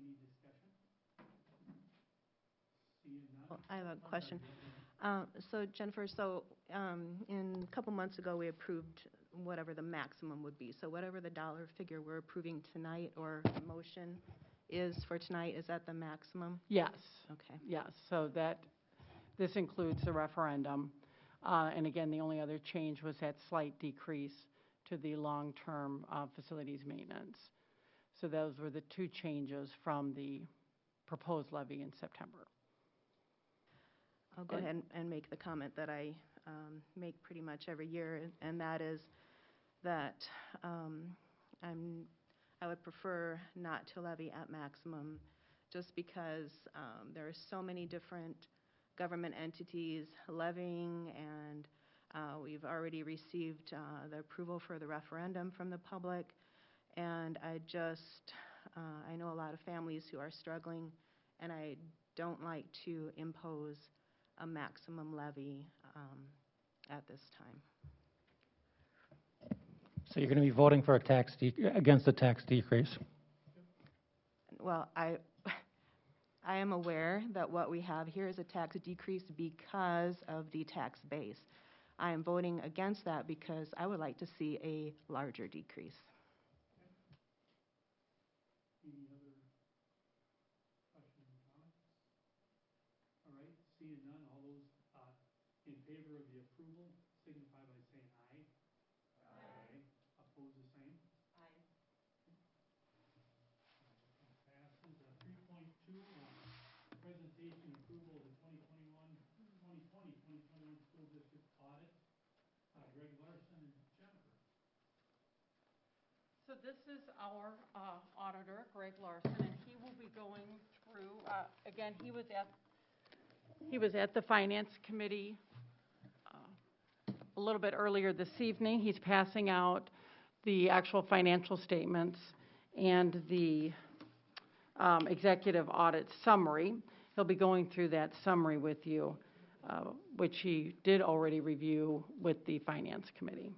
Any discussion? Seeing none? Well, I have a question. So Jennifer, in a couple months ago, we approved whatever the maximum would be. So whatever the dollar figure we're approving tonight or motion is for tonight, is that the maximum? Yes. Okay. Yes. So this includes the referendum. And again, the only other change was that slight decrease to the long-term facilities maintenance. So those were the two changes from the proposed levy in September. I'll go ahead and make the comment that I make pretty much every year, and that is that I would prefer not to levy at maximum, just because there are so many different government entities levying, and we've already received the approval for the referendum from the public, and I know a lot of families who are struggling, and I don't like to impose a maximum levy at this time. So you're going to be voting for against a tax decrease? Well, I am aware that what we have here is a tax decrease because of the tax base. I am voting against that because I would like to see a larger decrease. Any other questions or comments? All right, seeing none, all those in favor of the approval signify by saying aye. Aye. Oppose the same? Aye. Passes. 3.2, presentation approval of the 2020-2021 school district audit. Greg Larson and Jennifer. So this is our auditor, Greg Larson, and he will be going through, again, he was at the Finance Committee a little bit earlier this evening. He's passing out the actual financial statements and the executive audit summary. He'll be going through that summary with you, which he did already review with the Finance Committee.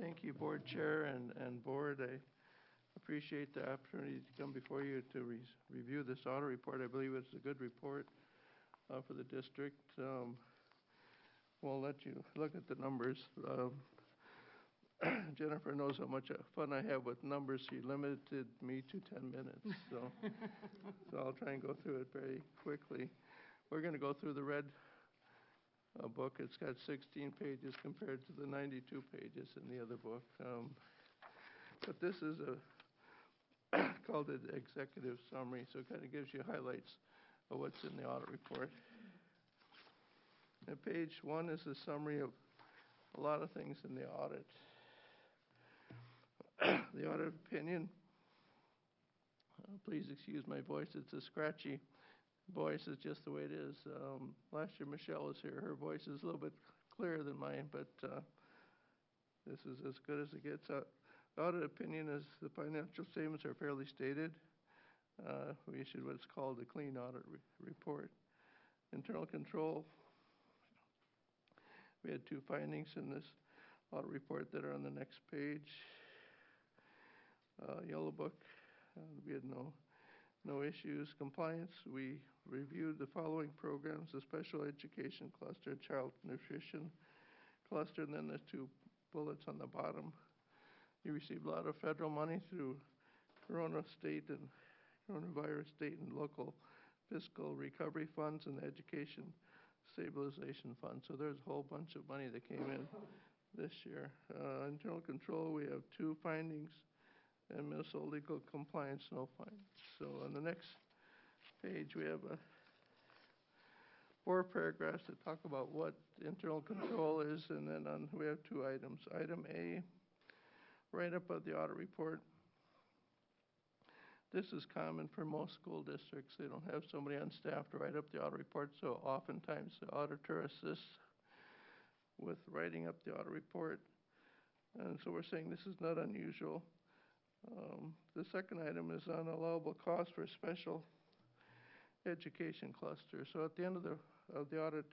Thank you, Board Chair and Board. I appreciate the opportunity to come before you to review this audit report. I believe it's a good report for the district. We'll let you look at the numbers. Jennifer knows how much fun I have with numbers. She limited me to 10 minutes, so I'll try and go through it very quickly. We're going to go through the red book. It's got 16 pages compared to the 92 pages in the other book. But this is called an executive summary, so it kind of gives you highlights of what's in the audit report. And page 1 is a summary of a lot of things in the audit. The audit opinion, please excuse my voice, it's a scratchy voice, is just the way it is. Last year Michelle was here. Her voice is a little bit clearer than mine, but this is as good as it gets. Audit opinion is the financial statements are fairly stated. We issued what's called a clean audit report. Internal control, we had 2 findings in this audit report that are on the next page. Yellow book, we had no issues. Compliance, we reviewed the following programs: the special education cluster, child nutrition cluster, and then there's 2 bullets on the bottom. You received a lot of federal money through coronavirus state and local fiscal recovery funds and the education stabilization fund. So there's a whole bunch of money that came in this year. Internal control, we have 2 findings. And municipal legal compliance, no findings. So on the next page, we have 4 paragraphs that talk about what internal control is, and then we have 2 items. Item A, right up at the audit report, This is common for most school districts. They don't have somebody on staff to write up the audit report, so oftentimes the auditor assists with writing up the audit report. And so we're saying this is not unusual. The second item is on allowable costs for special education cluster. So at the end of the audit,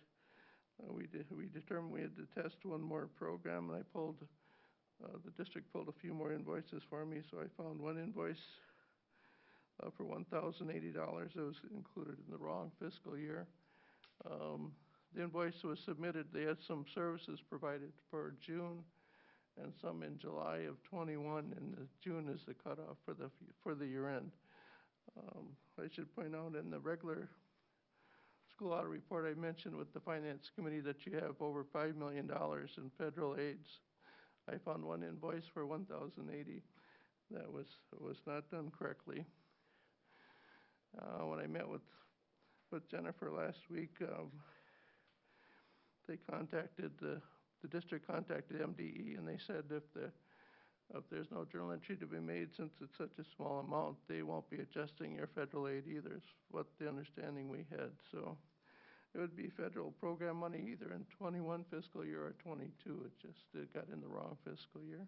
we determined we had to test one more program, and the district pulled a few more invoices for me, so I found one invoice for $1,080 that was included in the wrong fiscal year. The invoice was submitted, they had some services provided for June and some in July of 21, and June is the cutoff for the year end. I should point out in the regular school audit report I mentioned with the Finance Committee that you have over $5 million in federal aids. I found one invoice for $1,080 that was not done correctly. When I met with Jennifer last week, the district contacted MDE, and they said if there's no journal entry to be made, since it's such a small amount, they won't be adjusting your federal aid either, is what the understanding we had. So it would be federal program money either in 21 fiscal year or 22. It got in the wrong fiscal year.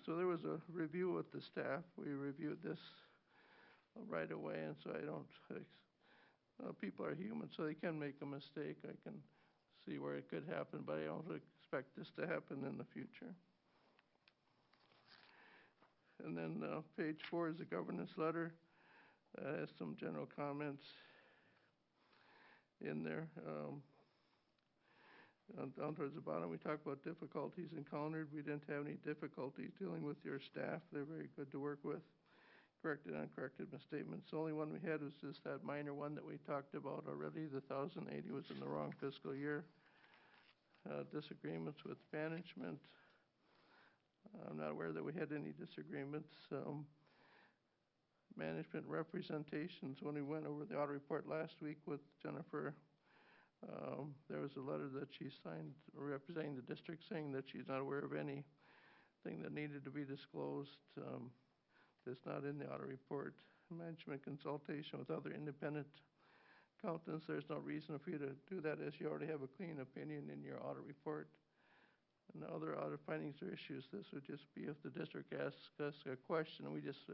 So there was a review with the staff. We reviewed this right away, and so people are human, so they can make a mistake. I can see where it could happen, but I don't expect this to happen in the future. And then page 4 is a governance letter. Has some general comments in there. Down towards the bottom, we talk about difficulties encountered. We didn't have any difficulties dealing with your staff. They're very good to work with. Corrected and uncorrected misstatements. The only one we had was just that minor one that we talked about already. The 1,080 was in the wrong fiscal year. Disagreements with management. I'm not aware that we had any disagreements. Management representations. When we went over the audit report last week with Jennifer, there was a letter that she signed representing the district saying that she's not aware of anything that needed to be disclosed. That's not in the audit report. Management consultation with other independent accountants. There's no reason for you to do that, as you already have a clean opinion in your audit report. And the other audit findings or issues, this would just be if the district asks us a question and we just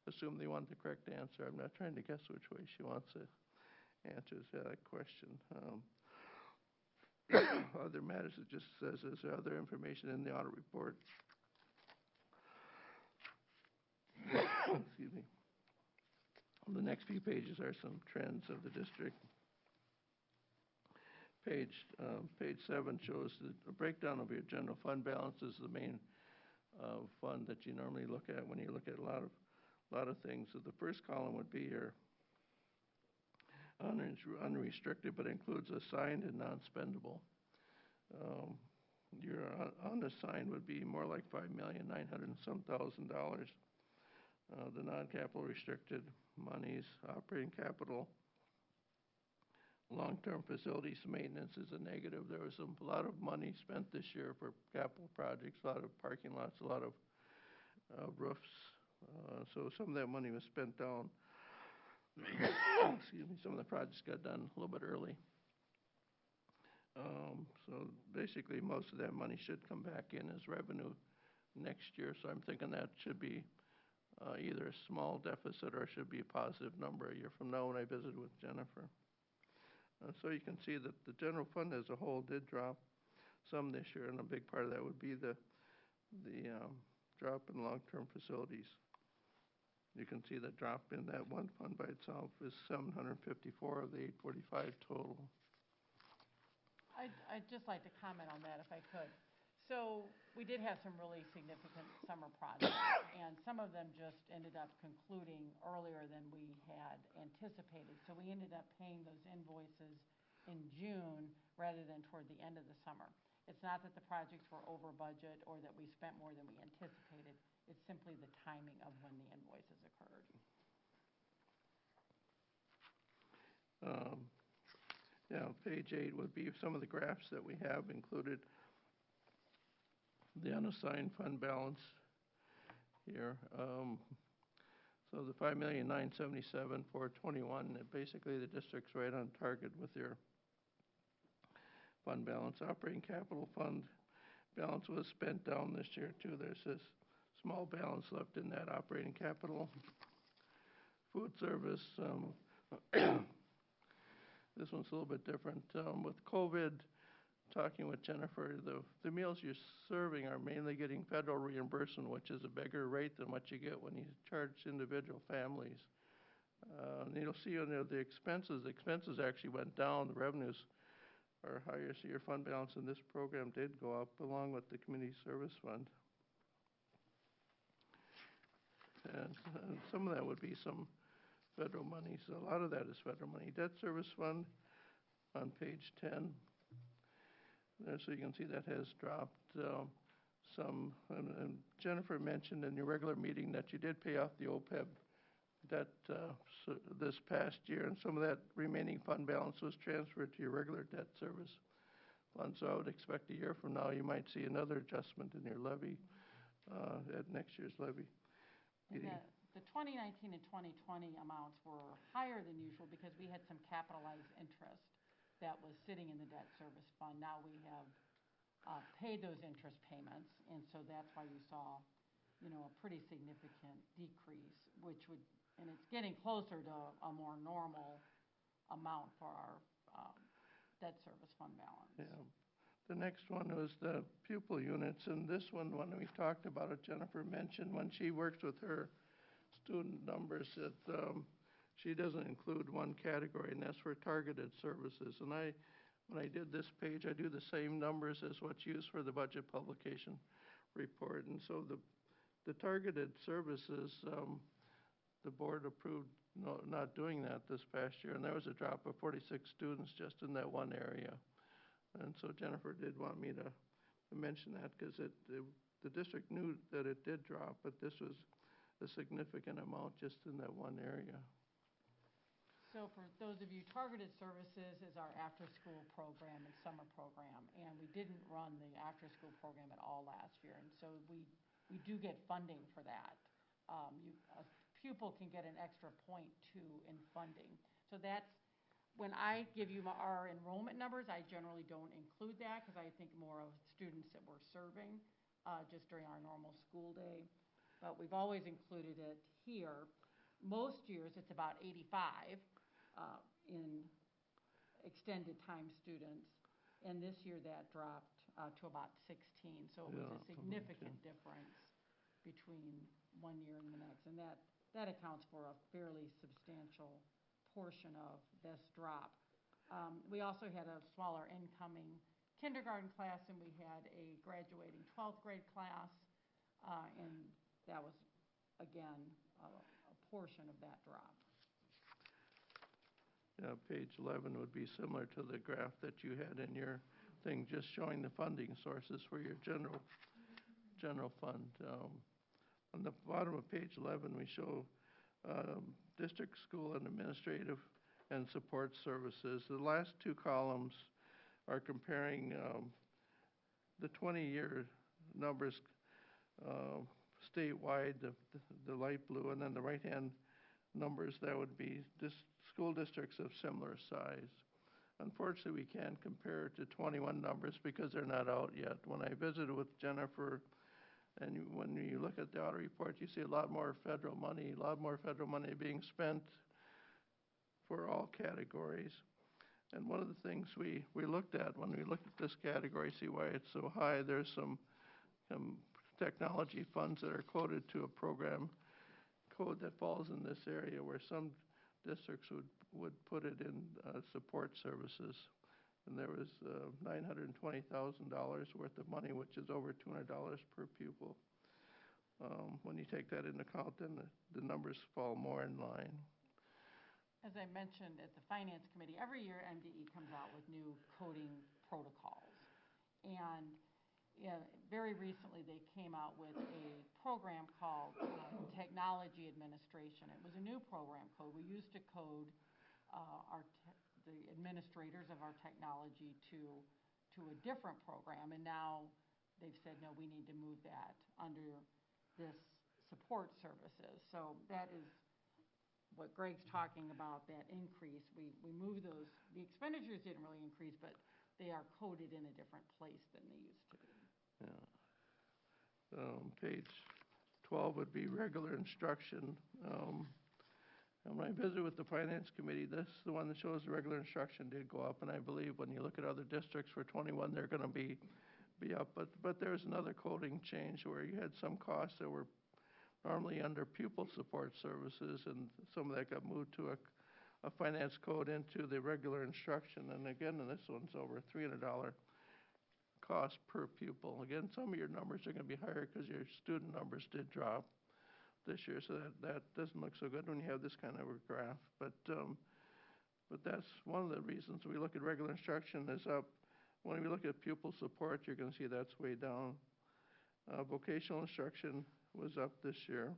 assume they want the correct answer. I'm not trying to guess which way she wants to answer that question. Other matters, it just says is there other information in the audit report. Excuse me. The next few pages are some trends of the district. Page 7 shows a breakdown of your general fund balances, the main fund that you normally look at when you look at a lot of things. So the first column would be your unrestricted, but includes assigned and non-spendable. Your unassigned would be more like $5,900,000 and some thousand. The non-capital restricted monies, operating capital, long-term facilities maintenance is a negative. There was a lot of money spent this year for capital projects, a lot of parking lots, a lot of roofs. So some of that money was spent down. Excuse me, some of the projects got done a little bit early. So basically most of that money should come back in as revenue next year. So I'm thinking that should be either a small deficit or should be a positive number a year from now when I visited with Jennifer. So you can see that the general fund as a whole did drop some this year, and a big part of that would be the drop in long-term facilities. You can see the drop in that one fund by itself is 754 of the 845 total. I'd just like to comment on that if I could. So we did have some really significant summer projects, and some of them just ended up concluding earlier than we had anticipated. So we ended up paying those invoices in June rather than toward the end of the summer. It's not that the projects were over budget or that we spent more than we anticipated. It's simply the timing of when the invoices occurred. Page 8 would be some of the graphs that we have included. the unassigned fund balance here. So the 5,977,421, basically the district's right on target with their fund balance. Operating capital fund balance was spent down this year too. There's this small balance left in that operating capital. Food service, this one's a little bit different. With COVID, talking with Jennifer, the meals you're serving are mainly getting federal reimbursement, which is a bigger rate than what you get when you charge individual families. And you'll see on there the expenses actually went down. The revenues are higher, so your fund balance in this program did go up along with the community service fund. And some of that would be some federal money, so a lot of that is federal money. Debt service fund on page 10. There, so you can see that has dropped some. And Jennifer mentioned in your regular meeting that you did pay off the OPEB debt this past year, and some of that remaining fund balance was transferred to your regular debt service fund. So I would expect a year from now you might see another adjustment in your levy at next year's levy. The 2019 and 2020 amounts were higher than usual because we had some capitalized interest that was sitting in the debt service fund. Now we have paid those interest payments, and so that's why you saw, a pretty significant decrease, and it's getting closer to a more normal amount for our debt service fund balance. Yeah. The next one was the pupil units, and this one, when we talked about it, Jennifer mentioned when she works with her student numbers that she doesn't include one category, and that's for targeted services. And when I did this page, I do the same numbers as what's used for the budget publication report. And so the targeted services, the board approved not doing that this past year, and there was a drop of 46 students just in that one area. And so Jennifer did want me to mention that because the district knew that it did drop, but this was a significant amount just in that one area. So for those of you, targeted services is our after-school program and summer program, and we didn't run the after-school program at all last year, and so we do get funding for that. A pupil can get an extra .2 in funding. So that's, when I give you our enrollment numbers, I generally don't include that because I think more of students that we're serving just during our normal school day. But we've always included it here. Most years it's about 85 in extended time students, and this year that dropped to about 16. So it was a significant difference between one year and the next, and that accounts for a fairly substantial portion of this drop. We also had a smaller incoming kindergarten class, and we had a graduating 12th grade class, and that was, again, a portion of that drop. Yeah, page 11 would be similar to the graph that you had in your thing, just showing the funding sources for your general fund. On the bottom of page 11, we show district, school, and administrative and support services. The last two columns are comparing the 20-year numbers statewide, the light blue, and then the right-hand numbers, that would be school districts of similar size. Unfortunately, we can't compare it to 21 numbers because they're not out yet. When I visited with Jennifer, and when you look at the audit report, you see a lot more federal money being spent for all categories. And one of the things we looked at when we looked at this category, see why it's so high, there's some technology funds that are quoted to a program code that falls in this area where some districts would put it in support services. And there was $920,000 worth of money, which is over $200 per pupil. When you take that into account, then the numbers fall more in line. As I mentioned at the Finance Committee, every year MDE comes out with new coding protocols. And very recently they came out with a program called Technology Administration. It was a new program code. We used to code the administrators of our technology to a different program, and now they've said, no, we need to move that under this support services. So that is what Greg's talking about, that increase. We moved those, the expenditures didn't really increase, but they are coded in a different place than they used to be. Yeah. Page 12 would be regular instruction. And when I visited with the finance committee, this is the one that shows the regular instruction did go up, and I believe when you look at other districts for 21, they're going to be up. But there's another coding change where you had some costs that were normally under pupil support services, and some of that got moved to a finance code into the regular instruction. And again, this one's over $300 cost per pupil. Again, some of your numbers are going to be higher because your student numbers did drop this year, so that doesn't look so good when you have this kind of a graph. But that's one of the reasons we look at regular instruction is up. When we look at pupil support, you're going to see that's way down. Vocational instruction was up this year.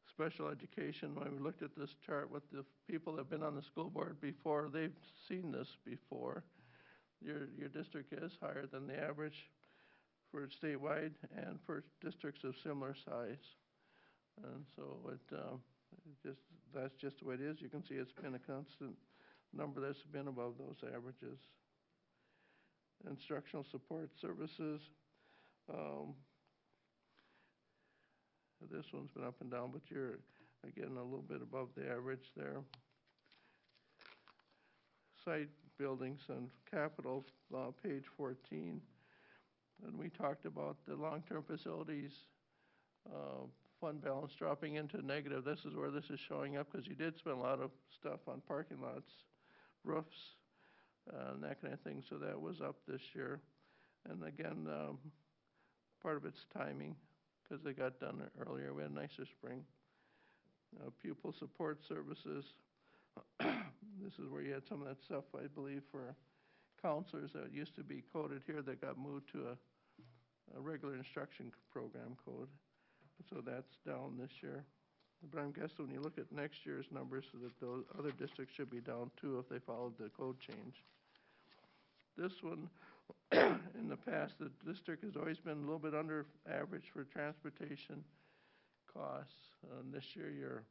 Special education, when we looked at this chart with the people that have been on the school board before, they've seen this before. Your district is higher than the average for statewide and for districts of similar size. And so that's just the way it is. You can see it's been a constant number that's been above those averages. Instructional support services. This one's been up and down, but you're, again, a little bit above the average there. Site buildings and capital, page 14. And we talked about the long-term facilities fund balance dropping into negative. This is where this is showing up because you did spend a lot of stuff on parking lots, roofs, and that kind of thing. So that was up this year. And again, part of it's timing because they got done earlier. We had a nicer spring. Pupil support services. This is where you had some of that stuff, I believe, for counselors that used to be coded here that got moved to a regular instruction program code. So that's down this year. But I'm guessing when you look at next year's numbers, so that those other districts should be down too if they followed the code change. This one, in the past, the district has always been a little bit under average for transportation costs. This year you're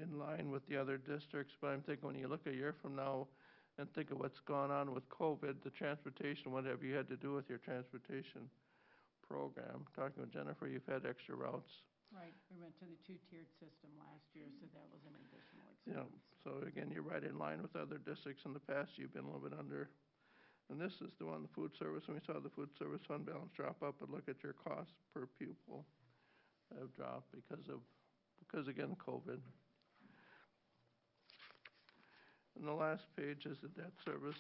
in line with the other districts, but I'm thinking when you look a year from now and think of what's gone on with COVID, the transportation, whatever you had to do with your transportation program. Talking with Jennifer, you've had extra routes. Right, we went to the two-tiered system last year, so that was an additional Yeah, expense. so again, you're right in line with other districts. In the past, you've been a little bit under. And this is the one, the food service, and we saw the food service fund balance drop up, but look at your costs per pupil have dropped because again, COVID. And the last page is the debt service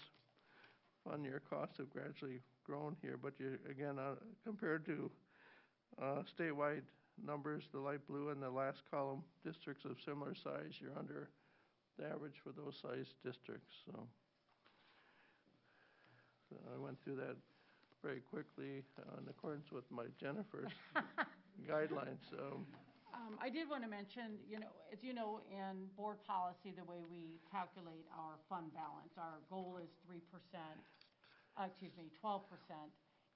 fund. Your costs have gradually grown here, but you, again, compared to statewide numbers, the light blue in the last column, districts of similar size, you're under the average for those size districts. So I went through that very quickly in accordance with my Jennifer's guidelines. I did want to mention, as you know, in board policy, the way we calculate our fund balance, our goal is 12%.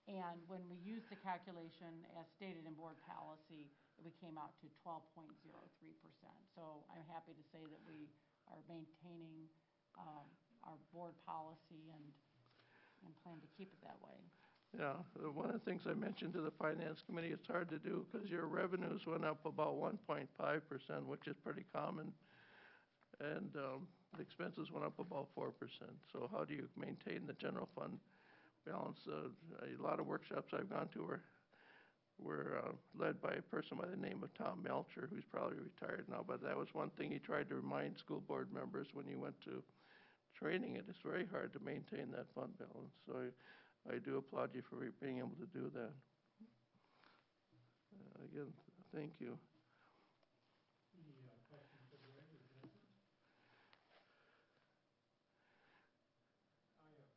And when we used the calculation as stated in board policy, we came out to 12.03%. So I'm happy to say that we are maintaining our board policy and plan to keep it that way. Yeah, one of the things I mentioned to the finance committee, it's hard to do because your revenues went up about 1.5%, which is pretty common, and the expenses went up about 4%. So how do you maintain the general fund balance? A lot of workshops I've gone to were led by a person by the name of Tom Melcher, who's probably retired now, but that was one thing he tried to remind school board members when he went to training it. It's very hard to maintain that fund balance. So I do applaud you for being able to do that. Again, thank you. Any questions for Greg or Jennifer?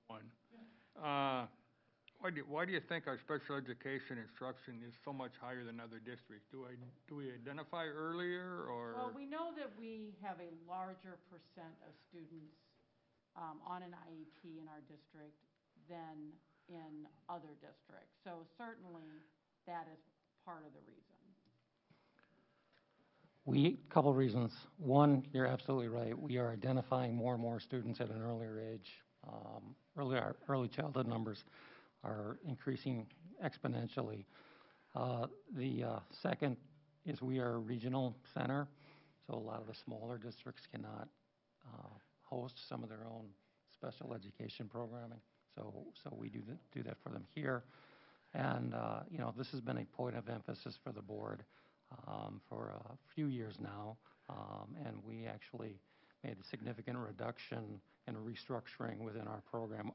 One. Why do you think our special education instruction is so much higher than other districts? Do we identify earlier, or? Well, we know that we have a larger percent of students on an IEP in our district than in other districts. So certainly, that is part of the reason. Couple reasons. One, you're absolutely right. We are identifying more and more students at an earlier age. Our early childhood numbers are increasing exponentially. The second is we are a regional center, so a lot of the smaller districts cannot host some of their own special education programming. So we do that for them here. And, this has been a point of emphasis for the board for a few years now. And we actually made a significant reduction and restructuring within our program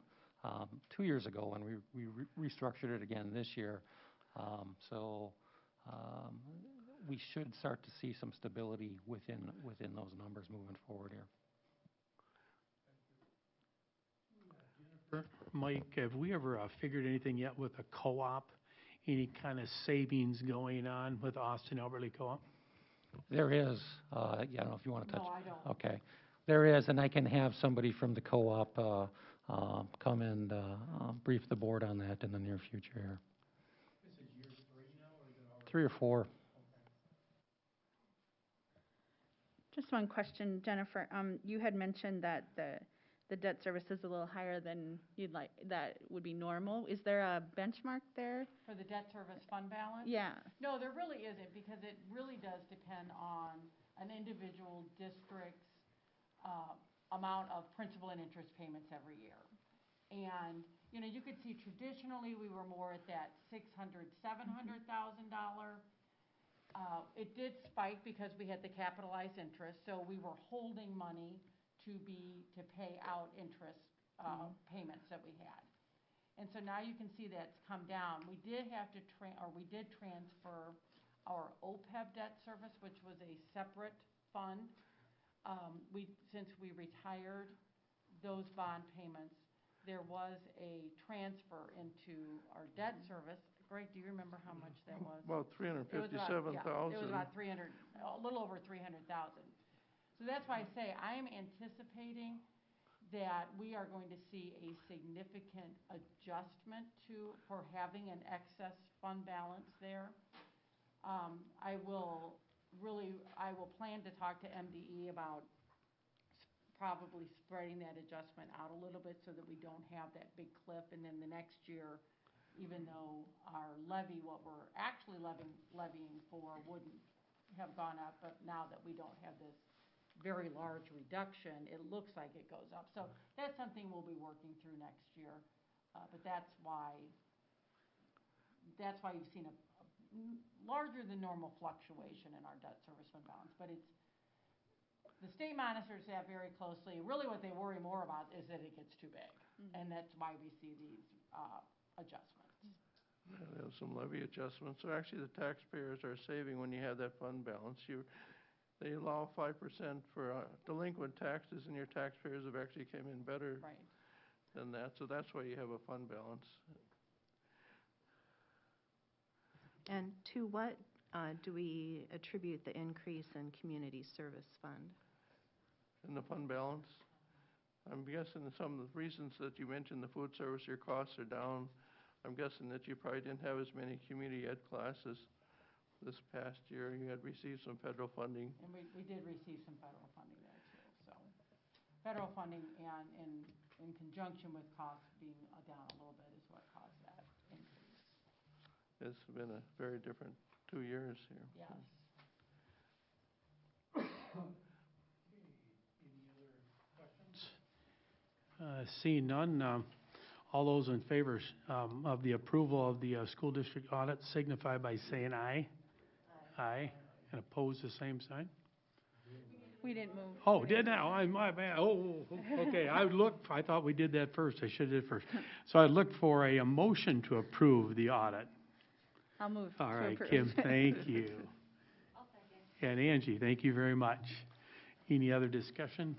2 years ago, and we restructured it again this year. We should start to see some stability within those numbers moving forward here. Mike, have we ever figured anything yet with a co-op? Any kind of savings going on with Austin Elderly Co-op? There is. I don't know if you want to touch. No, I don't. Okay. There is, and I can have somebody from the co-op come and brief the board on that in the near future here. This is year 3 now, or is it already? 3 or 4. Just one question, Jennifer. You had mentioned that the debt service is a little higher than you'd like, that would be normal. Is there a benchmark there? For the debt service fund balance? Yeah. No, there really isn't, because it really does depend on an individual district's amount of principal and interest payments every year. And, you could see traditionally we were more at that $600,000, $700,000. It did spike because we had the capitalized interest, so we were holding money to pay out interest payments that we had. And so now you can see that's come down. We did have to we did transfer our OPEB debt service, which was a separate fund. Since we retired those bond payments, there was a transfer into our debt service. Greg, do you remember how much that was? About $357,000. It was about a little over $300,000. So that's why I say I am anticipating that we are going to see a significant adjustment for having an excess fund balance there. I will plan to talk to MDE about probably spreading that adjustment out a little bit so that we don't have that big cliff, and then the next year, even though our levy, what we're actually levying for, wouldn't have gone up, but now that we don't have this very large reduction, it looks like it goes up. So that's something we'll be working through next year, but that's why you've seen a larger than normal fluctuation in our debt service fund balance. But the state monitors that very closely. Really what they worry more about is that it gets too big, and that's why we see these adjustments. Yeah, there's some levy adjustments. So actually the taxpayers are saving when you have that fund balance. They allow 5% for delinquent taxes, and your taxpayers have actually came in better than that. So that's why you have a fund balance. And to what do we attribute the increase in community service fund? In the fund balance, I'm guessing some of the reasons that you mentioned, the food service, your costs are down. I'm guessing that you probably didn't have as many community ed classes this past year. You had received some federal funding. And we did receive some federal funding there too. So federal funding and in conjunction with costs being down a little bit is what caused that increase. It's been a very different 2 years here. Yes. Seeing none, all those in favor of the approval of the school district audit signify by saying aye. Aye. And oppose the same sign? We didn't move. Oh, did now? My bad. Oh, okay. I thought we did that first. I should have did it first. So I looked for a motion to approve the audit. I'll move All to right, approve. Kim, thank you. I'll second. And Angie, thank you very much. Any other discussion?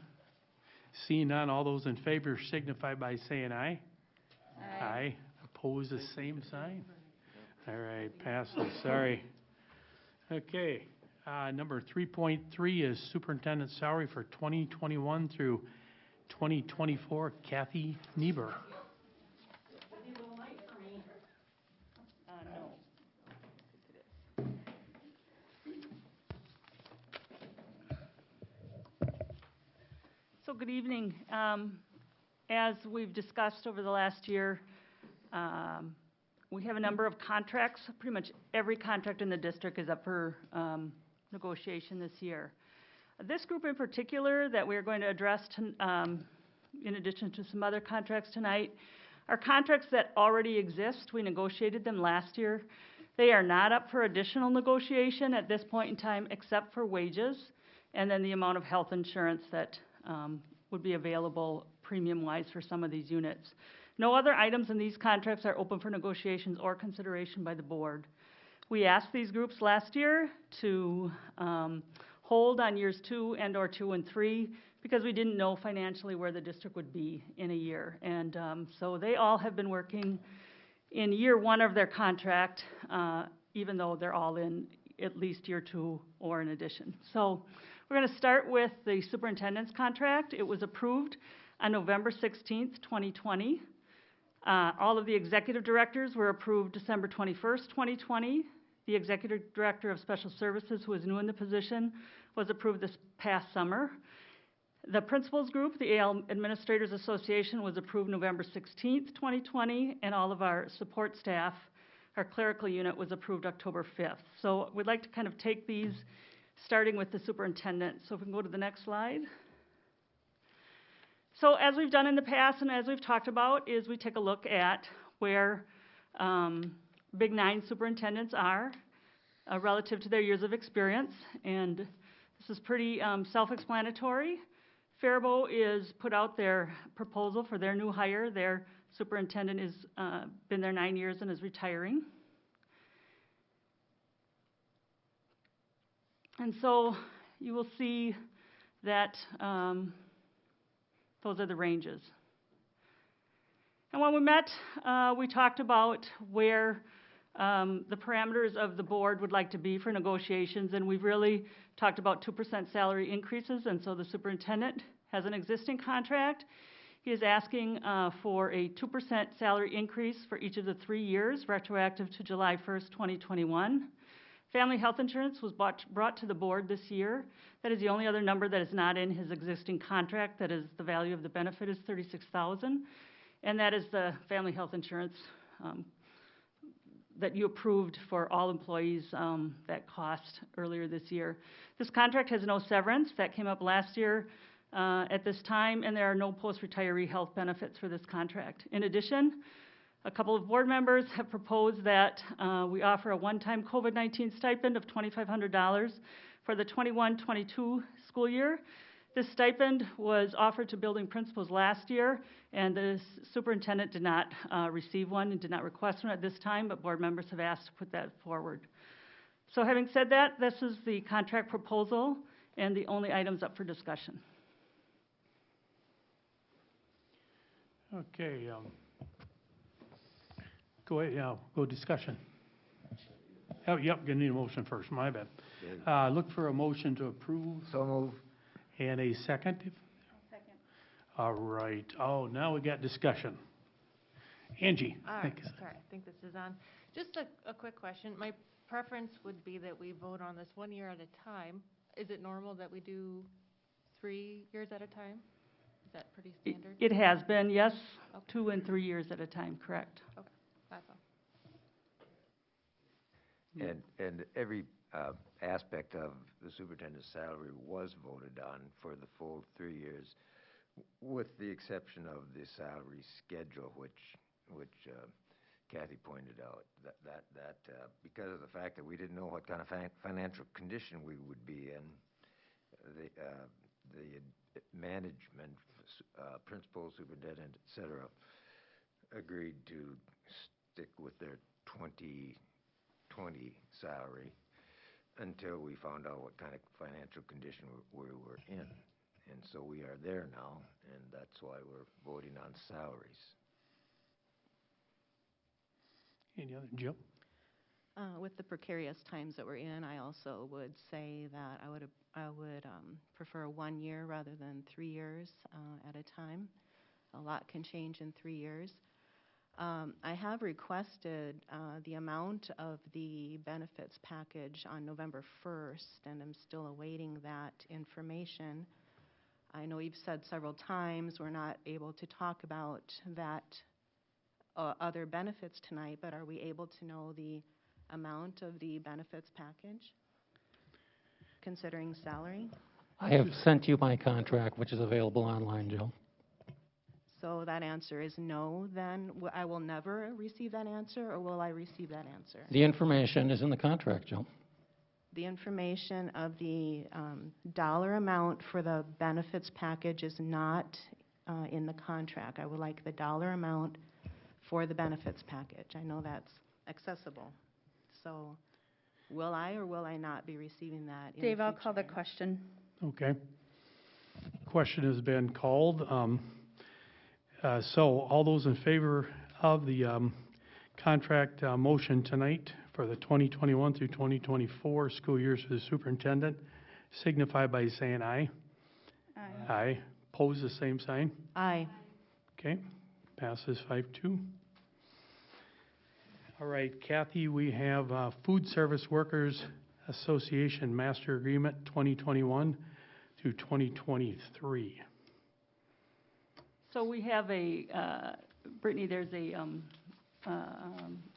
Seeing none, all those in favor signify by saying aye. Aye. Oppose the same sign? All right, passes. Sorry. Okay, number 3.3 is superintendent salary for 2021 through 2024 Kathy Niebuhr. No. So good evening. As we've discussed over the last year, we have a number of contracts. Pretty much every contract in the district is up for negotiation this year. This group in particular that we're going to address in addition to some other contracts tonight are contracts that already exist. We negotiated them last year. They are not up for additional negotiation at this point in time except for wages and then the amount of health insurance that would be available premium-wise for some of these units. No other items in these contracts are open for negotiations or consideration by the board. We asked these groups last year to hold on years 2 and/or 2 and 3 because we didn't know financially where the district would be in a year. And so they all have been working in year 1 of their contract, even though they're all in at least year 2 or in addition. So we're going to start with the superintendent's contract. It was approved on November 16th, 2020. All of the executive directors were approved December 21st, 2020. The executive director of special services, who is new in the position, was approved this past summer. The principals group, the AL Administrators Association, was approved November 16th, 2020, and all of our support staff, our clerical unit, was approved October 5th. So we'd like to kind of take these, starting with the superintendent. So if we can go to the next slide. So as we've done in the past and as we've talked about is we take a look at where Big 9 superintendents are relative to their years of experience. And this is pretty self-explanatory. Faribault is put out their proposal for their new hire. Their superintendent has been there 9 years and is retiring. And so you will see that those are the ranges. And when we met, we talked about where the parameters of the board would like to be for negotiations, and we've really talked about 2% salary increases, and so the superintendent has an existing contract. He is asking for a 2% salary increase for each of the 3 years, retroactive to July 1st, 2021. Family health insurance was brought to the board this year. That is the only other number that is not in his existing contract. That is, the value of the benefit is $36,000, and that is the family health insurance that you approved for all employees that cost earlier this year. This contract has no severance. That came up last year at this time, and there are no post-retiree health benefits for this contract. In addition, a couple of board members have proposed that we offer a one-time COVID-19 stipend of $2,500 for the 21-22 school year. This stipend was offered to building principals last year, and the superintendent did not receive one and did not request one at this time, but board members have asked to put that forward. So having said that, this is the contract proposal and the only items up for discussion. Okay, go ahead, go discussion. Oh, yep, gonna need a motion first, my bad. Look for a motion to approve. So move. And a second? Second. All right, oh, now we got discussion. Angie. All right, sorry, I think this is on. Just a quick question. My preference would be that we vote on this 1 year at a time. Is it normal that we do 3 years at a time? Is that pretty standard? It has been, yes, Okay. 2 and 3 years at a time, correct. Okay, that's all. And every aspect of the superintendent's salary was voted on for the full 3 years, with the exception of the salary schedule, which Kathy pointed out. That because of the fact that we didn't know what kind of financial condition we would be in, the management, principal, superintendent, et cetera, agreed to stick with their 2020 salary until we found out what kind of financial condition we were in. And so we are there now, and that's why we're voting on salaries. Any other, Jill? With the precarious times that we're in, I also would say that I would prefer 1 year rather than 3 years at a time. A lot can change in 3 years. I have requested the amount of the benefits package on November 1st, and I'm still awaiting that information. I know you've said several times we're not able to talk about that other benefits tonight, but are we able to know the amount of the benefits package, considering salary? I have sent you my contract, which is available online, Jill. So that answer is no, then I will never receive that answer, or will I receive that answer? The information is in the contract, Jill. The information of the dollar amount for the benefits package is not in the contract. I would like the dollar amount for the benefits package. I know that's accessible. So will I or will I not be receiving that in Dave, the I'll call the future? question. Okay. Question has been called. So all those in favor of the contract motion tonight for the 2021 through 2024 school years for the superintendent signify by saying aye. Aye. Aye. Pose the same sign. Aye. Okay. Passes 5-2. All right, Kathy, we have Food Service Workers Association Master Agreement 2021 through 2023. So we have a, Brittany, there's a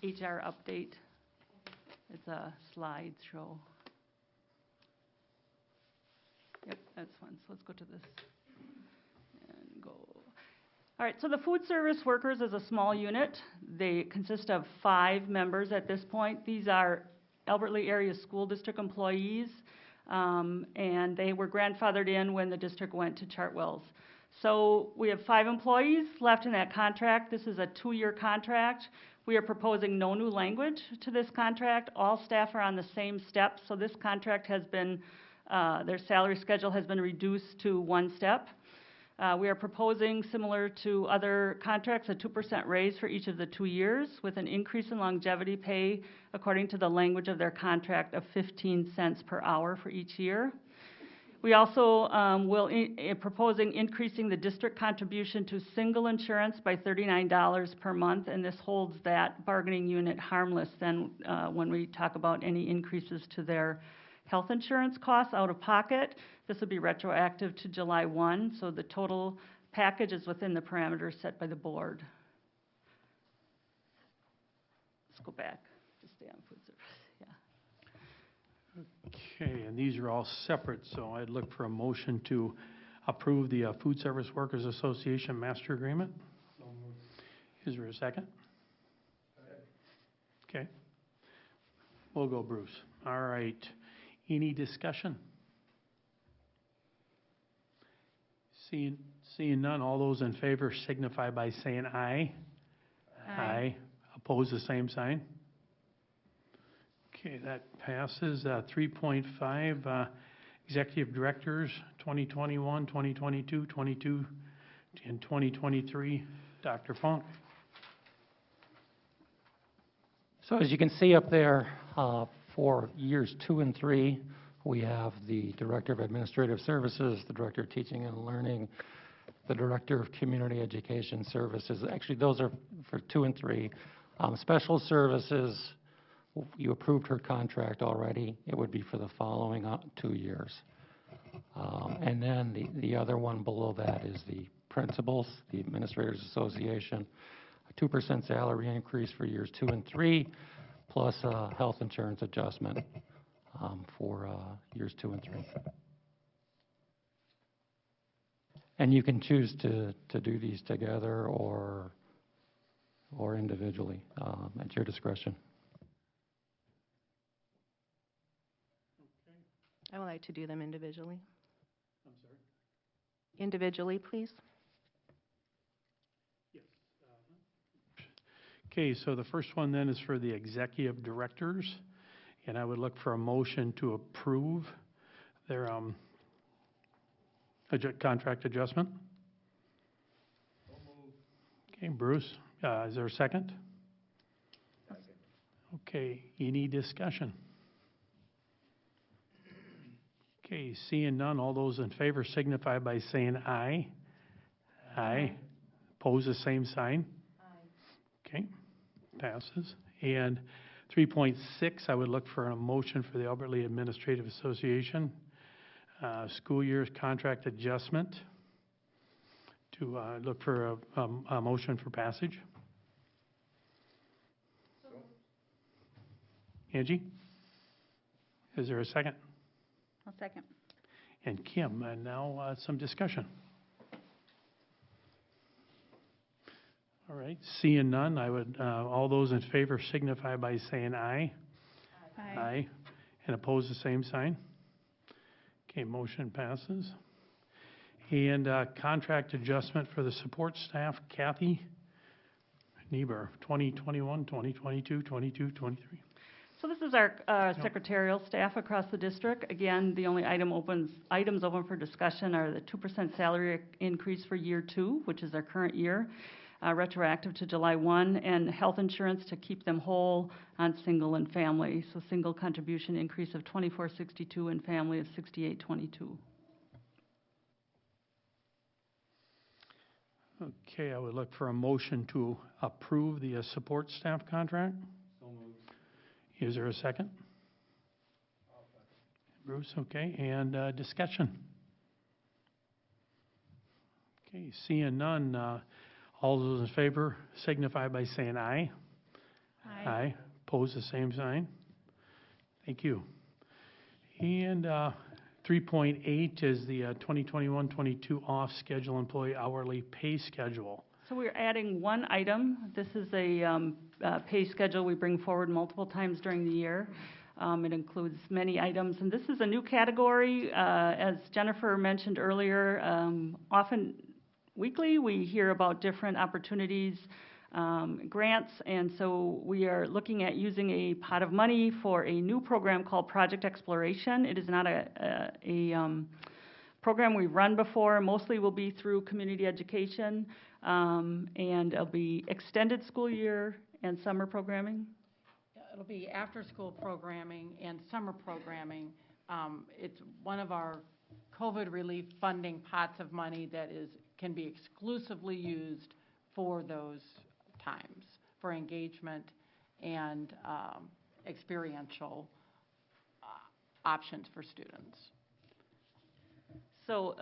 HR update. It's a slideshow. Yep, that's one. So let's go to this and go. All right, so the Food Service Workers is a small unit. They consist of 5 members at this point. These are Albert Lea Area School District employees, and they were grandfathered in when the district went to Chartwell's. So we have 5 employees left in that contract. This is a 2-year contract. We are proposing no new language to this contract. All staff are on the same steps, so this contract has been, their salary schedule has been reduced to 1 step. We are proposing, similar to other contracts, a 2% raise for each of the 2 years with an increase in longevity pay according to the language of their contract of 15 cents per hour for each year. We also proposing increasing the district contribution to single insurance by $39 per month, and this holds that bargaining unit harmless then when we talk about any increases to their health insurance costs out of pocket. This would be retroactive to July 1, so the total package is within the parameters set by the board. Let's go back to stay on food service. Okay, and these are all separate, so I'd look for a motion to approve the Food Service Workers Association Master Agreement. Is there a second? Okay. We'll go Bruce. All right. Any discussion? Seeing none, all those in favor signify by saying aye. Aye. Oppose the same sign. Okay, that passes. 3.5, Executive Directors, 2021, 2022, 22, and 2023. Dr. Funk. So as you can see up there, for years 2 and 3, we have the Director of Administrative Services, the Director of Teaching and Learning, the Director of Community Education Services. Actually, those are for 2 and 3. Special Services, you approved her contract already. It would be for the following 2 years. And then the other one below that is the Principals, the Administrators Association, a 2% salary increase for years 2 and 3, plus a health insurance adjustment for years 2 and 3. And you can choose to do these together or individually at your discretion. I would like to do them individually. I'm sorry? Individually, please. Yes. Okay, so the first one then is for the Executive Directors, and I would look for a motion to approve their contract adjustment. Okay, Bruce, is there a second? Okay, any discussion? Okay, seeing none, all those in favor signify by saying aye. Aye. Pose the same sign. Aye. Okay, passes. And 3.6, I would look for a motion for the Alberta Administrative Association, school year's contract adjustment, to look for a motion for passage. Angie? Is there a second? I'll second. And Kim, and now some discussion. All right, seeing none, I would, all those in favor signify by saying aye. Aye. Aye. And oppose the same sign. Okay, motion passes. And contract adjustment for the support staff, Kathy Niebuhr, 2021, 2022, 22, 23. So this is our secretarial staff across the district. Again, the only items open for discussion are the 2% salary increase for year 2, which is our current year, retroactive to July 1, and health insurance to keep them whole on single and family. So single contribution increase of $24.62 and family of $68.22. Okay, I would look for a motion to approve the support staff contract. So moved. Is there a second? Bruce, okay, and discussion. Okay, seeing none, all those in favor signify by saying aye. Aye. Aye. Pose the same sign. Thank you. And 3.8 is the 2021-22 off-schedule employee hourly pay schedule. So we're adding one item. This is a pay schedule we bring forward multiple times during the year. It includes many items, and this is a new category. As Jennifer mentioned earlier, often weekly we hear about different opportunities, grants, and so we are looking at using a pot of money for a new program called Project Exploration. It is not a program we've run before. Mostly will be through community education, and it'll be extended school year and summer programming. It'll be after-school programming and summer programming. It's one of our COVID relief funding pots of money that can be exclusively used for those times, for engagement and experiential options for students. So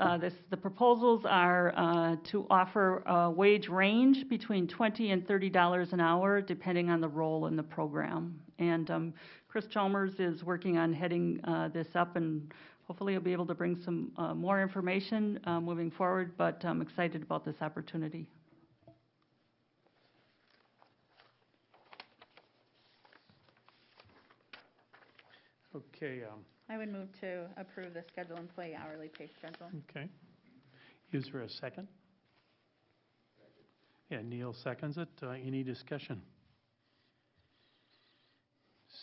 the proposals are to offer a wage range between $20 and $30 an hour, depending on the role in the program. And Chris Chalmers is working on heading this up, and hopefully he'll be able to bring some more information moving forward, but I'm excited about this opportunity. Okay, I would move to approve the schedule employee hourly pay schedule. okay. Is there a second? Yeah, Neil seconds it. Any discussion?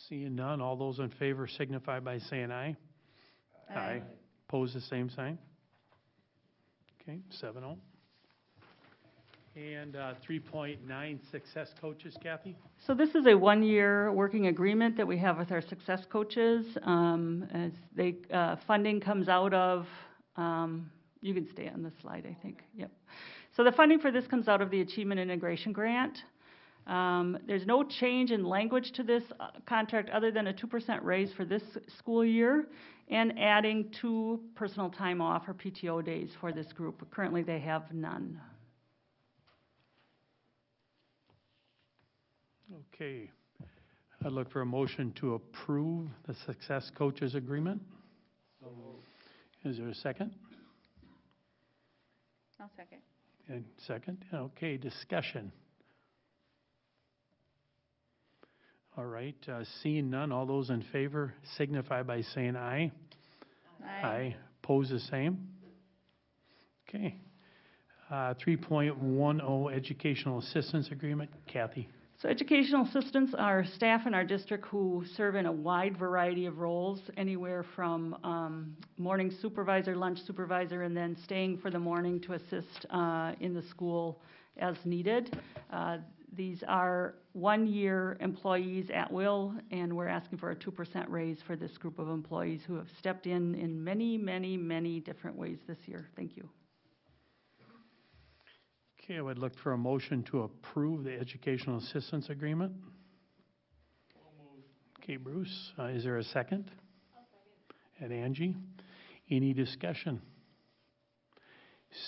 Seeing none, all those in favor signify by saying aye. Aye. Pose the same sign. Okay, 7-0. And 3.9, success coaches, Kathy? So this is a one-year working agreement that we have with our success coaches. As they funding comes out of, you can stay on this slide, I think. Yep. So the funding for this comes out of the Achievement Integration Grant. There's no change in language to this contract other than a 2% raise for this school year and adding 2 personal time off or PTO days for this group. Currently, they have none. Okay. I'd look for a motion to approve the success coaches agreement. So moved. Is there a second? I'll second. And second, okay, discussion. All right, seeing none, all those in favor signify by saying aye. Aye. Pose the same. Okay. 3.10, educational assistance agreement, Kathy. So educational assistants are staff in our district who serve in a wide variety of roles, anywhere from morning supervisor, lunch supervisor, and then staying for the morning to assist in the school as needed. These are one-year employees at will, and we're asking for a 2% raise for this group of employees who have stepped in many, many, many different ways this year. Thank you. Okay, I would look for a motion to approve the educational assistance agreement. Okay, Bruce, is there a second? I'll second. And Angie, any discussion?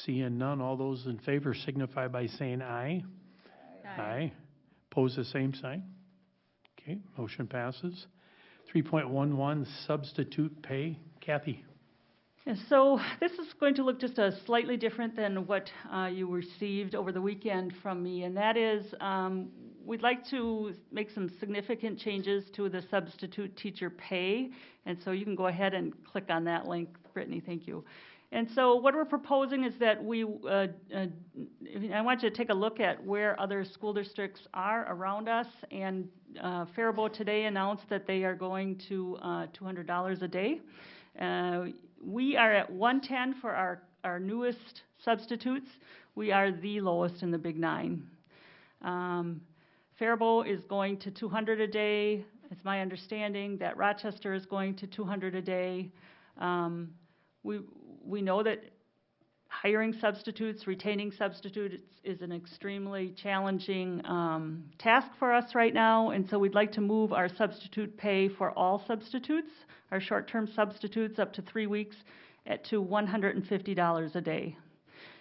Seeing none, all those in favor signify by saying aye. Aye. Pose the same sign. Okay, motion passes. 3.11, substitute pay. Kathy? Yeah, so this is going to look just slightly different than what you received over the weekend from me, and that is we'd like to make some significant changes to the substitute teacher pay, and so you can go ahead and click on that link, Brittany, thank you. And so what we're proposing is that I want you to take a look at where other school districts are around us, and Faribault today announced that they are going to $200 a day. We are at $110 for our newest substitutes. We are the lowest in the Big Nine. Faribault is going to $200 a day. It's my understanding that Rochester is going to $200 a day. We know that hiring substitutes, retaining substitutes is an extremely challenging task for us right now, and so we'd like to move our substitute pay for all substitutes, our short-term substitutes up to 3 weeks, to $150 a day.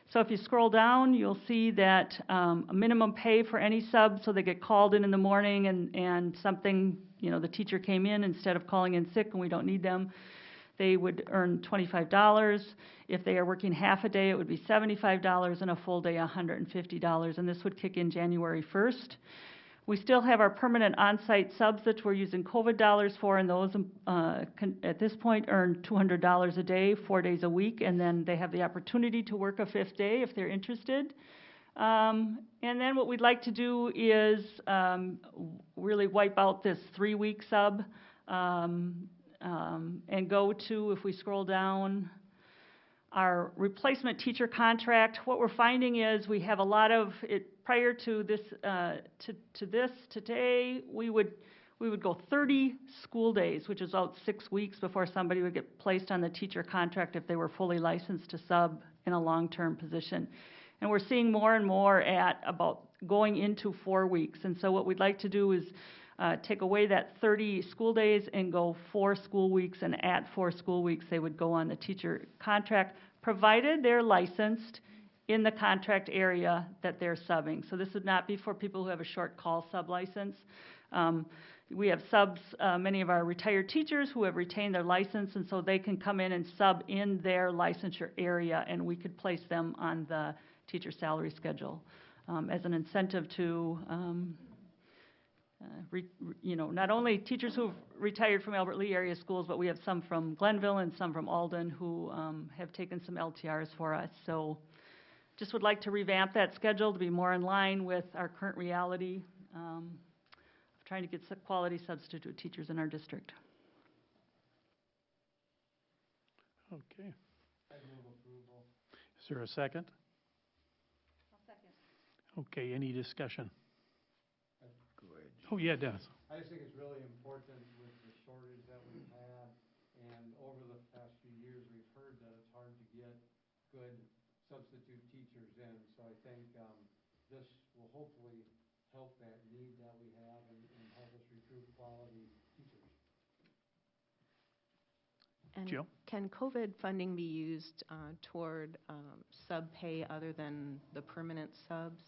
So if you scroll down, you'll see that a minimum pay for any sub, so they get called in the morning and something, the teacher came in instead of calling in sick and we don't need them, they would earn $25. If they are working half a day, it would be $75, and a full day, $150, and this would kick in January 1st. We still have our permanent on-site subs that we're using COVID dollars for, and those at this point earn $200 a day, 4 days a week, and then they have the opportunity to work a 5th day if they're interested. And then what we'd like to do is really wipe out this 3-week sub and go to, if we scroll down, our replacement teacher contract. What we're finding is we have a lot of it prior to this today. We would go 30 school days, which is about 6 weeks before somebody would get placed on the teacher contract if they were fully licensed to sub in a long-term position. And we're seeing more and more at about going into 4 weeks. And so what we'd like to do is take away that 30 school days and go 4 school weeks, and at 4 school weeks they would go on the teacher contract, provided they're licensed in the contract area that they're subbing. So this would not be for people who have a short call sub license. We have subs, many of our retired teachers who have retained their license, and so they can come in and sub in their licensure area, and we could place them on the teacher salary schedule as an incentive to not only teachers who've retired from Albert Lee area schools, but we have some from Glenville and some from Alden who have taken some LTRs for us. So just would like to revamp that schedule to be more in line with our current reality of trying to get quality substitute teachers in our district. Okay. I move approval. Is there a second? I'll second. Okay, any discussion? Go ahead. Oh, yeah, Dennis. I just think it's really important with the shortage that we've had, and over the past few years, we've heard that it's hard to get good substitute teachers in. So I think this will hopefully help that need that we have and help us recruit quality teachers. And Jill? can COVID funding be used toward sub pay other than the permanent subs?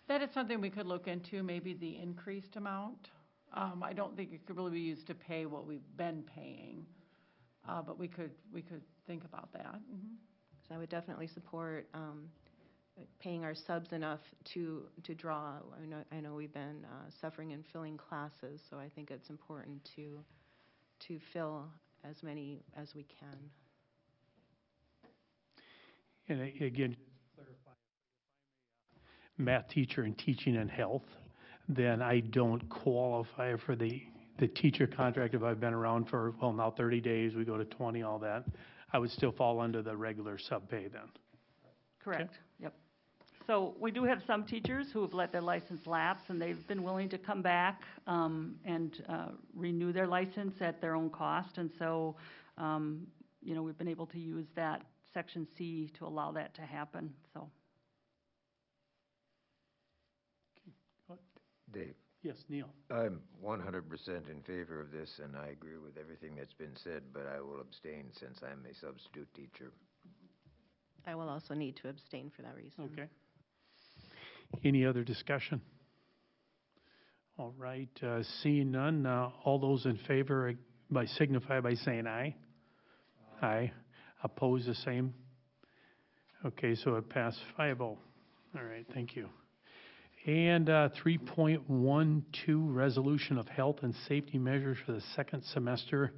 That is something we could look into, maybe the increased amount. I don't think it could really be used to pay what we've been paying, but we could think about that. Mm-hmm. So I would definitely support paying our subs enough to draw. I know we've been suffering in filling classes, so I think it's important to fill as many as we can. And again, clarify, math teacher in teaching and health, then I don't qualify for the teacher contract if I've been around for, well, now 30 days, we go to 20, all that. I would still fall under the regular sub pay then. Correct. Yep. So we do have some teachers who have let their license lapse, and they've been willing to come back and renew their license at their own cost. And so, we've been able to use that Section C to allow that to happen, so. Dave, Yes, Neil. I'm 100% in favor of this, and I agree with everything that's been said, but I will abstain since I'm a substitute teacher. I will also need to abstain for that reason. Okay. Any other discussion? All right, seeing none, all those in favor signify by saying aye. Aye. Oppose the same. Okay, so it passed 5-0. All right, thank you. And 3.12, resolution of health and safety measures for the second semester,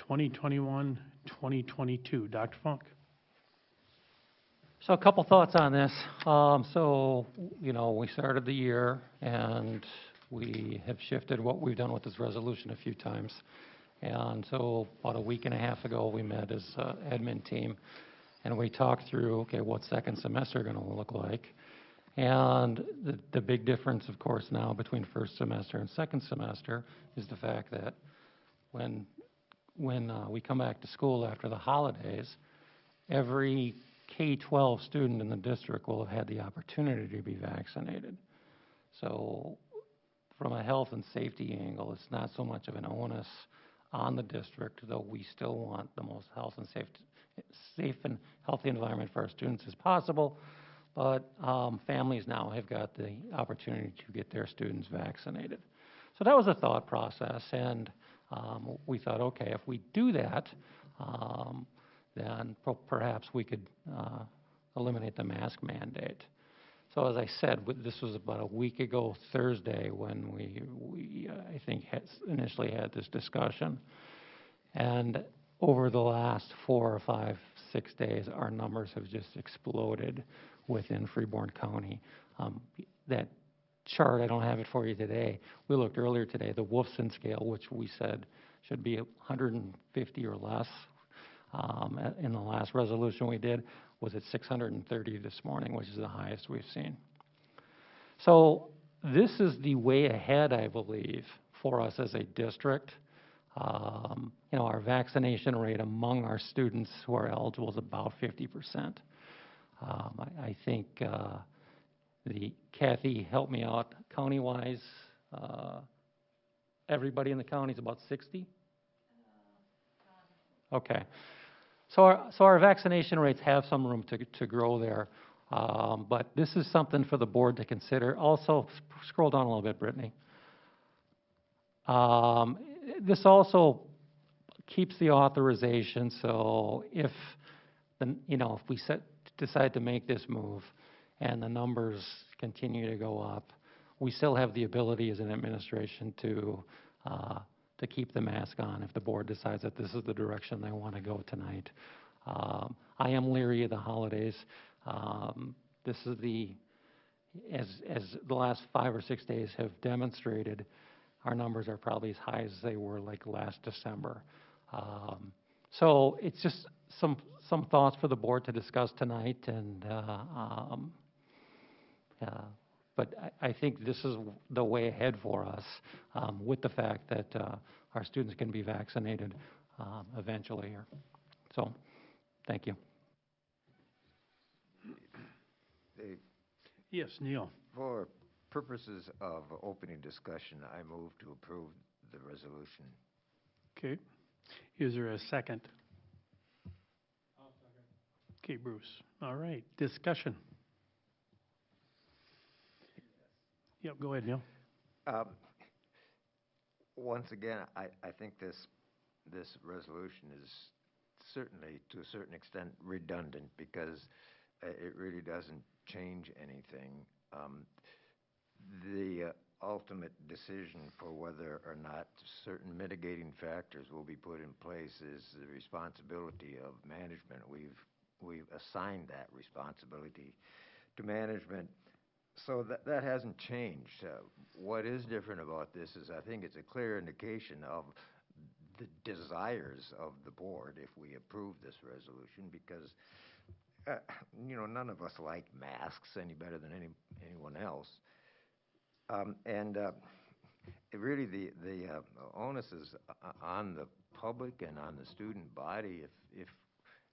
2021-2022. Dr. Funk. So a couple thoughts on this. We started the year and we have shifted what we've done with this resolution a few times. And so about a week and a half ago, we met as admin team and we talked through, okay, what's second semester going to look like? And the big difference, of course, now between first semester and second semester is the fact that when we come back to school after the holidays, every K-12 student in the district will have had the opportunity to be vaccinated. So from a health and safety angle, it's not so much of an onus on the district, though we still want the most safe and healthy environment for our students as possible. But families now have got the opportunity to get their students vaccinated. So that was a thought process, and we thought, okay, if we do that, then perhaps we could eliminate the mask mandate. So as I said, this was about a week ago Thursday when we I think initially had this discussion. And over the last 4 or 5, 6 days, our numbers have just exploded within Freeborn County. That chart, I don't have it for you today. We looked earlier today, the Wolfson scale, which we said should be 150 or less in the last resolution we did, was at 630 this morning, which is the highest we've seen. So this is the way ahead, I believe, for us as a district. Our vaccination rate among our students who are eligible is about 50%. I think Kathy helped me out county-wise. Everybody in the county is about 60? Okay. So our vaccination rates have some room to grow there. But this is something for the board to consider. Also, scroll down a little bit, Brittany. This also keeps the authorization, so if we decide to make this move and the numbers continue to go up, we still have the ability as an administration to keep the mask on if the board decides that this is the direction they want to go tonight. I am leery of the holidays. This is as the last 5 or 6 days have demonstrated, our numbers are probably as high as they were like last December. So it's just some thoughts for the board to discuss tonight, and but I think this is the way ahead for us, with the fact that our students can be vaccinated eventually here. So, thank you. Dave, Yes, Neil. for purposes of opening discussion, I move to approve the resolution. Okay. Is there a second? I'll second. Okay, Bruce. All right, discussion. Yep, go ahead, Neil. Once again, I think this resolution is certainly, to a certain extent, redundant because it really doesn't change anything. The ultimate decision for whether or not certain mitigating factors will be put in place is the responsibility of management. We've assigned that responsibility to management. So that hasn't changed. What is different about this is I think it's a clear indication of the desires of the board if we approve this resolution, because none of us like masks any better than anyone else. Really, the onus is on the public and on the student body.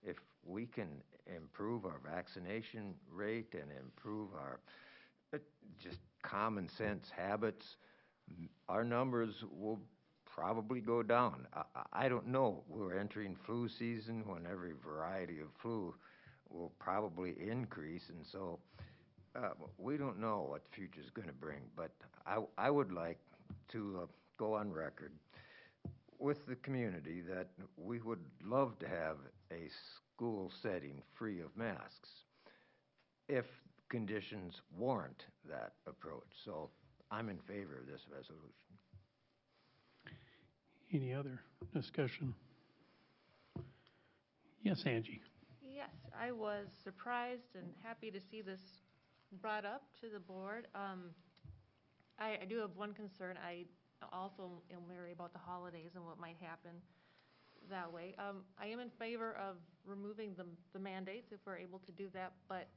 If we can improve our vaccination rate and improve our just common sense habits, our numbers will probably go down. I don't know. We're entering flu season when every variety of flu will probably increase, and so we don't know what the future is going to bring. But I would like to go on record with the community that we would love to have a school setting free of masks if conditions warrant that approach. So I'm in favor of this resolution. Any other discussion? Yes, Angie. Yes, I was surprised and happy to see this brought up to the board. I do have one concern. I also am wary about the holidays and what might happen that way. I am in favor of removing the mandates if we're able to do that, but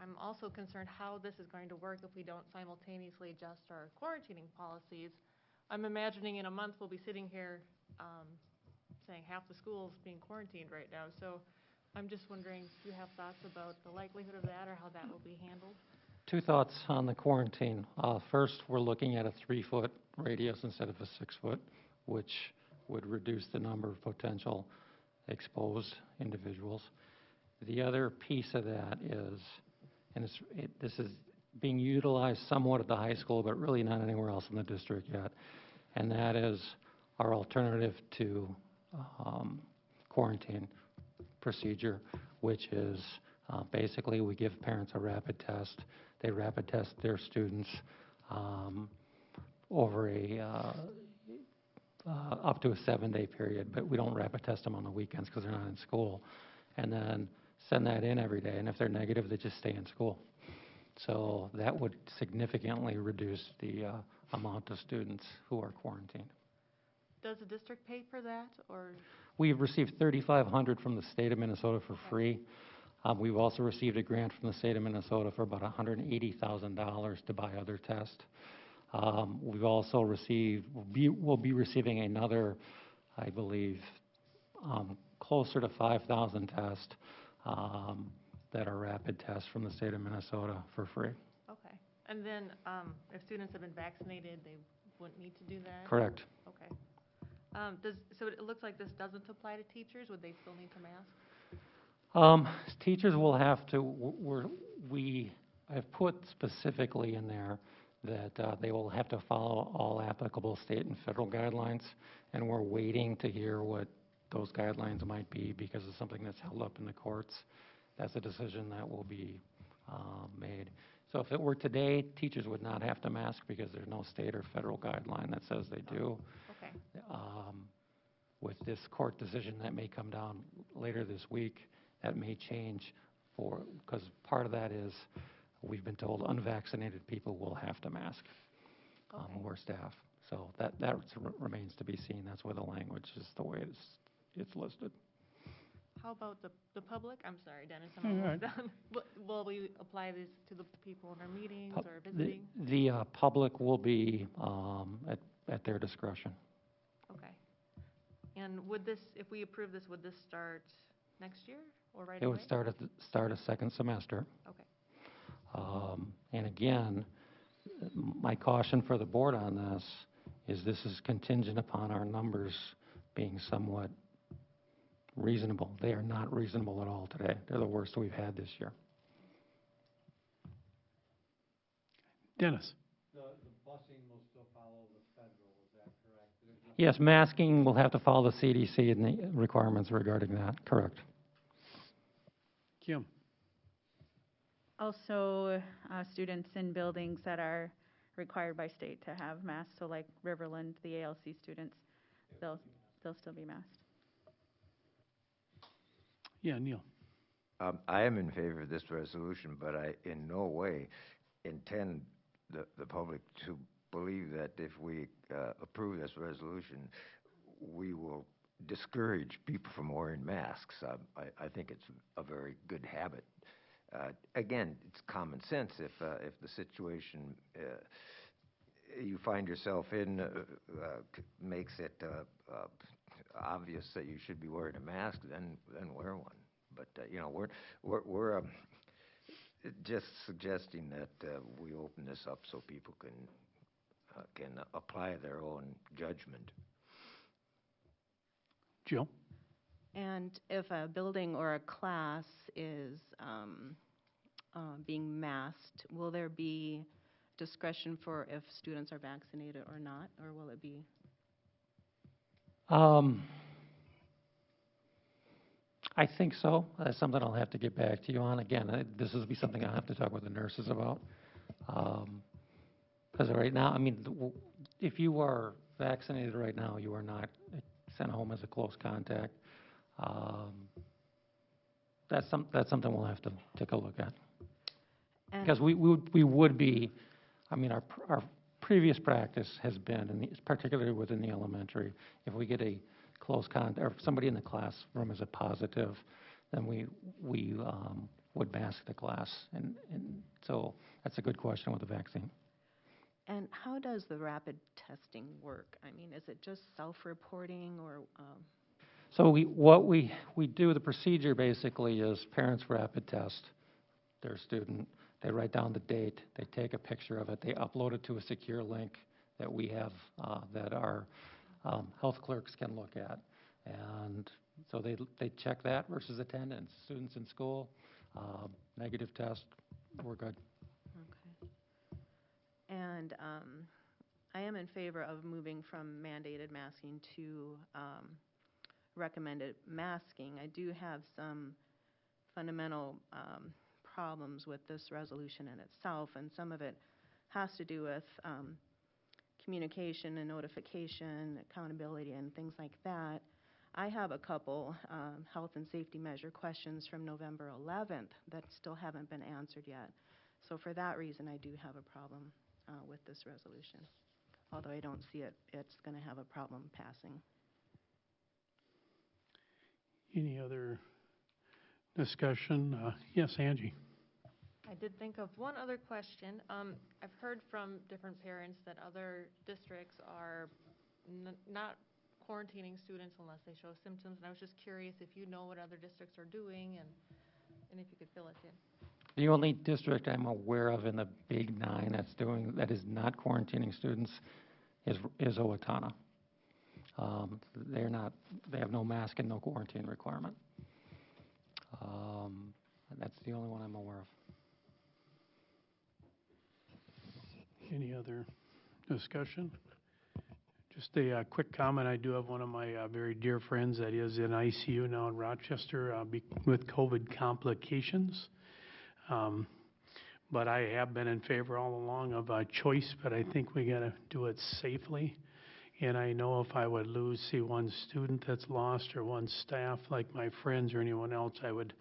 I'm also concerned how this is going to work if we don't simultaneously adjust our quarantining policies. I'm imagining in a month we'll be sitting here saying half the school's being quarantined right now. So I'm just wondering if you have thoughts about the likelihood of that or how that will be handled. Two thoughts on the quarantine. First, we're looking at a 3-foot radius instead of a 6-foot, which would reduce the number of potential exposed individuals. The other piece of that is, and this is being utilized somewhat at the high school, but really not anywhere else in the district yet, and that is our alternative to quarantine procedure, which is basically we give parents a rapid test. They rapid test their students over up to a 7-day period, but we don't rapid test them on the weekends because they're not in school, and then send that in every day, and if they're negative, they just stay in school. So that would significantly reduce the amount of students who are quarantined. Does the district pay for that, or? We've received $3,500 from the state of Minnesota for free. We've also received a grant from the state of Minnesota for about $180,000 to buy other tests. We've also received, we'll be receiving another, I believe, closer to 5,000 tests that are rapid tests from the state of Minnesota for free. Okay. And then if students have been vaccinated, they wouldn't need to do that? Correct. Okay. So it looks like this doesn't apply to teachers. Would they still need to mask? Teachers will have to, we have put specifically in there that they will have to follow all applicable state and federal guidelines, and we're waiting to hear what those guidelines might be because of something that's held up in the courts. That's a decision that will be made. So if it were today, teachers would not have to mask because there's no state or federal guideline that says they do. Okay. With this court decision that may come down later this week, that may change because part of that is we've been told unvaccinated people will have to mask, or staff. So that remains to be seen. That's why the language is the way it's listed. How about the public? I'm sorry, Dennis, I'm almost done. Will we apply this to the people in our meetings or visiting? The public will be at their discretion. Okay. And would this, if we approve this, would this start next year or right away? It would start at the start of second semester. Okay. And again, my caution for the board on this is contingent upon our numbers being somewhat reasonable. They are not reasonable at all today. They're the worst we've had this year. Dennis. The busing will still follow the federal, is that correct? Yes, masking will have to follow the CDC and the requirements regarding that, correct. Kim. Also, students in buildings that are required by state to have masks, so like Riverland, the ALC students, they'll still be masked. Yeah, Neil. I am in favor of this resolution, but I in no way intend the public to believe that if we approve this resolution, we will discourage people from wearing masks. I think it's a very good habit. Again, it's common sense. If the situation you find yourself in makes it obvious that you should be wearing a mask, then wear one. But you know, we're just suggesting that we open this up so people can apply their own judgment. Jill? And if a building or a class is being masked, will there be discretion for if students are vaccinated or not, or will it be? I think so. That's something I'll have to get back to you on. Again, this will be something I'll have to talk with the nurses about. Because right now, I mean, if you are vaccinated right now, you are not sent home as a close contact. That's something we'll have to take a look at. Because we would be, I mean, our previous practice has been, particularly within the elementary, if we get a close contact, or if somebody in the classroom is a positive, then we would mask the class. And so that's a good question with the vaccine. And how does the rapid testing work? I mean, is it just self-reporting or? So what we do, the procedure basically is parents rapid test their student. They write down the date. They take a picture of it. They upload it to a secure link that we have that our health clerks can look at. And so they check that versus attendance. Students in school, negative test, we're good. Okay. And I am in favor of moving from mandated masking to recommended masking. I do have some fundamental problems with this resolution in itself, and some of it has to do with communication and notification, accountability, and things like that. I have a couple health and safety measure questions from November 11th that still haven't been answered yet. So for that reason, I do have a problem with this resolution, although I don't see it's going to have a problem passing. Any other discussion? Yes, Angie. I did think of one other question. I've heard from different parents that other districts are not quarantining students unless they show symptoms, and I was just curious if you know what other districts are doing and if you could fill us in. The only district I'm aware of in the Big Nine that is not quarantining students is Owatonna. They have no mask and no quarantine requirement. That's the only one I'm aware of. Any other discussion? Just a quick comment. I do have one of my very dear friends that is in ICU now in Rochester with COVID complications. But I have been in favor all along of choice, but I think we got to do it safely. And I know if I would lose, see one student that's lost or one staff, like my friends or anyone else, I would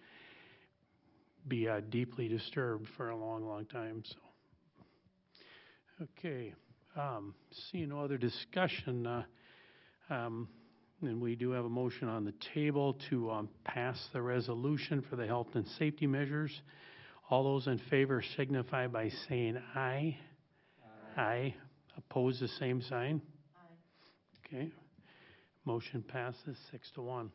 be deeply disturbed for a long, long time. So, okay. Seeing no other discussion, and we do have a motion on the table to pass the resolution for the health and safety measures. All those in favor signify by saying aye. Aye. Aye. Oppose the same sign. Okay, motion passes 6-1.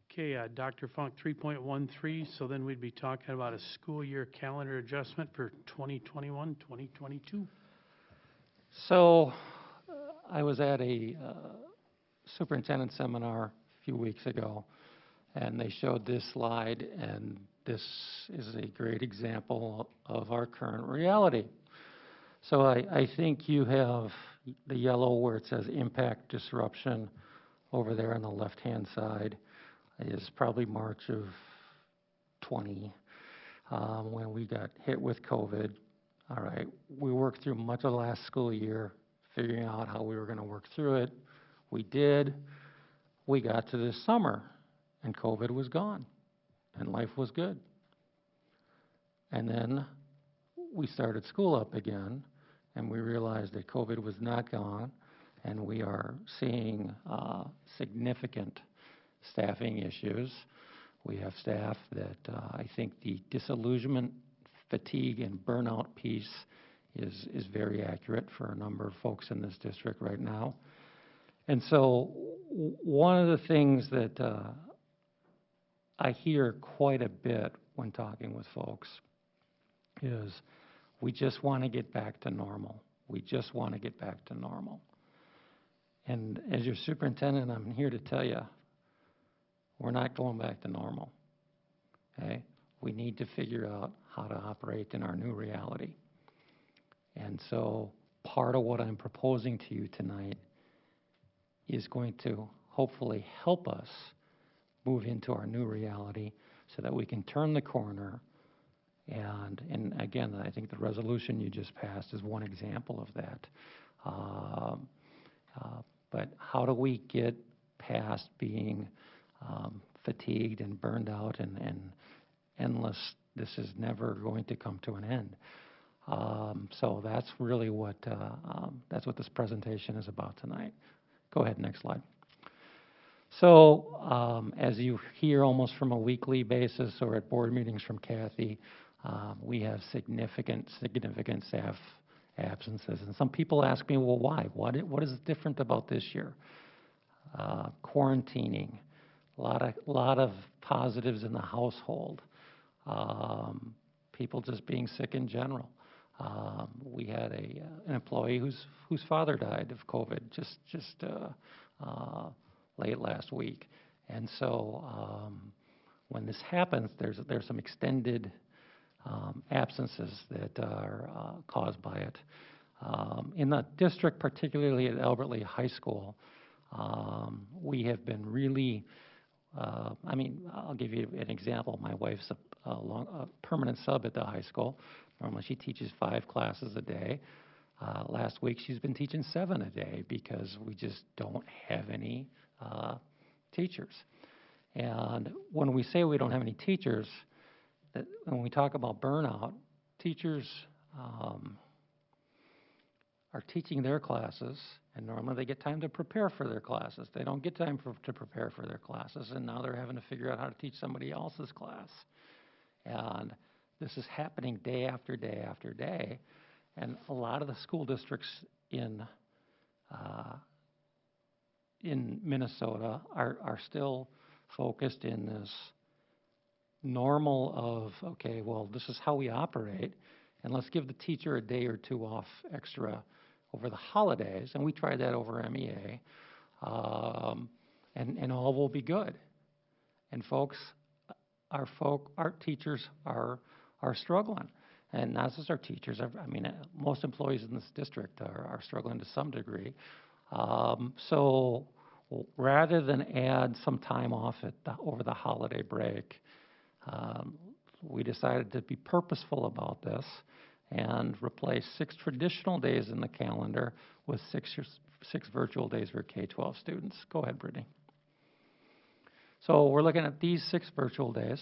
Okay, Dr. Funk, 3.13, so then we'd be talking about a school year calendar adjustment for 2021, 2022. So I was at a superintendent seminar a few weeks ago, and they showed this slide, and this is a great example of our current reality. So I think you have the yellow where it says impact disruption over there on the left-hand side is probably March of 20 when we got hit with COVID. All right, we worked through much of the last school year figuring out how we were going to work through it. We did. We got to this summer, and COVID was gone, and life was good. And then we started school up again, and we realized that COVID was not gone, and we are seeing significant staffing issues. We have staff that I think the disillusionment, fatigue, and burnout piece is very accurate for a number of folks in this district right now. And so one of the things that I hear quite a bit when talking with folks is we just want to get back to normal. We just want to get back to normal. And as your superintendent, I'm here to tell you, we're not going back to normal, okay? We need to figure out how to operate in our new reality. And so part of what I'm proposing to you tonight is going to hopefully help us move into our new reality so that we can turn the corner. And again, I think the resolution you just passed is one example of that. But how do we get past being fatigued and burned out and endless, this is never going to come to an end? So that's really what this presentation is about tonight. Go ahead, next slide. So as you hear almost from a weekly basis or at board meetings from Kathy, we have significant staff absences. And some people ask me, well, why? What is different about this year? Quarantining, a lot of positives in the household, people just being sick in general. We had an employee whose father died of COVID just late last week, and so when this happens, there's some extended absences that are caused by it. In the district, particularly at Albert Lee High School, we have been really, I'll give you an example. My wife's a permanent sub at the high school. Normally she teaches 5 classes a day. Last week she's been teaching 7 a day because we just don't have any teachers. And when we say we don't have any teachers, when we talk about burnout, teachers are teaching their classes, and normally they get time to prepare for their classes. They don't get time to prepare for their classes, and now they're having to figure out how to teach somebody else's class. And this is happening day after day after day, and a lot of the school districts in Minnesota are still focused in this normal of, okay, well, this is how we operate, and let's give the teacher a day or 2 off extra over the holidays, and we tried that over MEA, and all will be good. And folks, our teachers are struggling, and not just our teachers. Most employees in this district are struggling to some degree. So rather than add some time off over the holiday break, we decided to be purposeful about this and replace 6 traditional days in the calendar with 6 virtual days for K-12 students. Go ahead, Brittany. So we're looking at these 6 virtual days.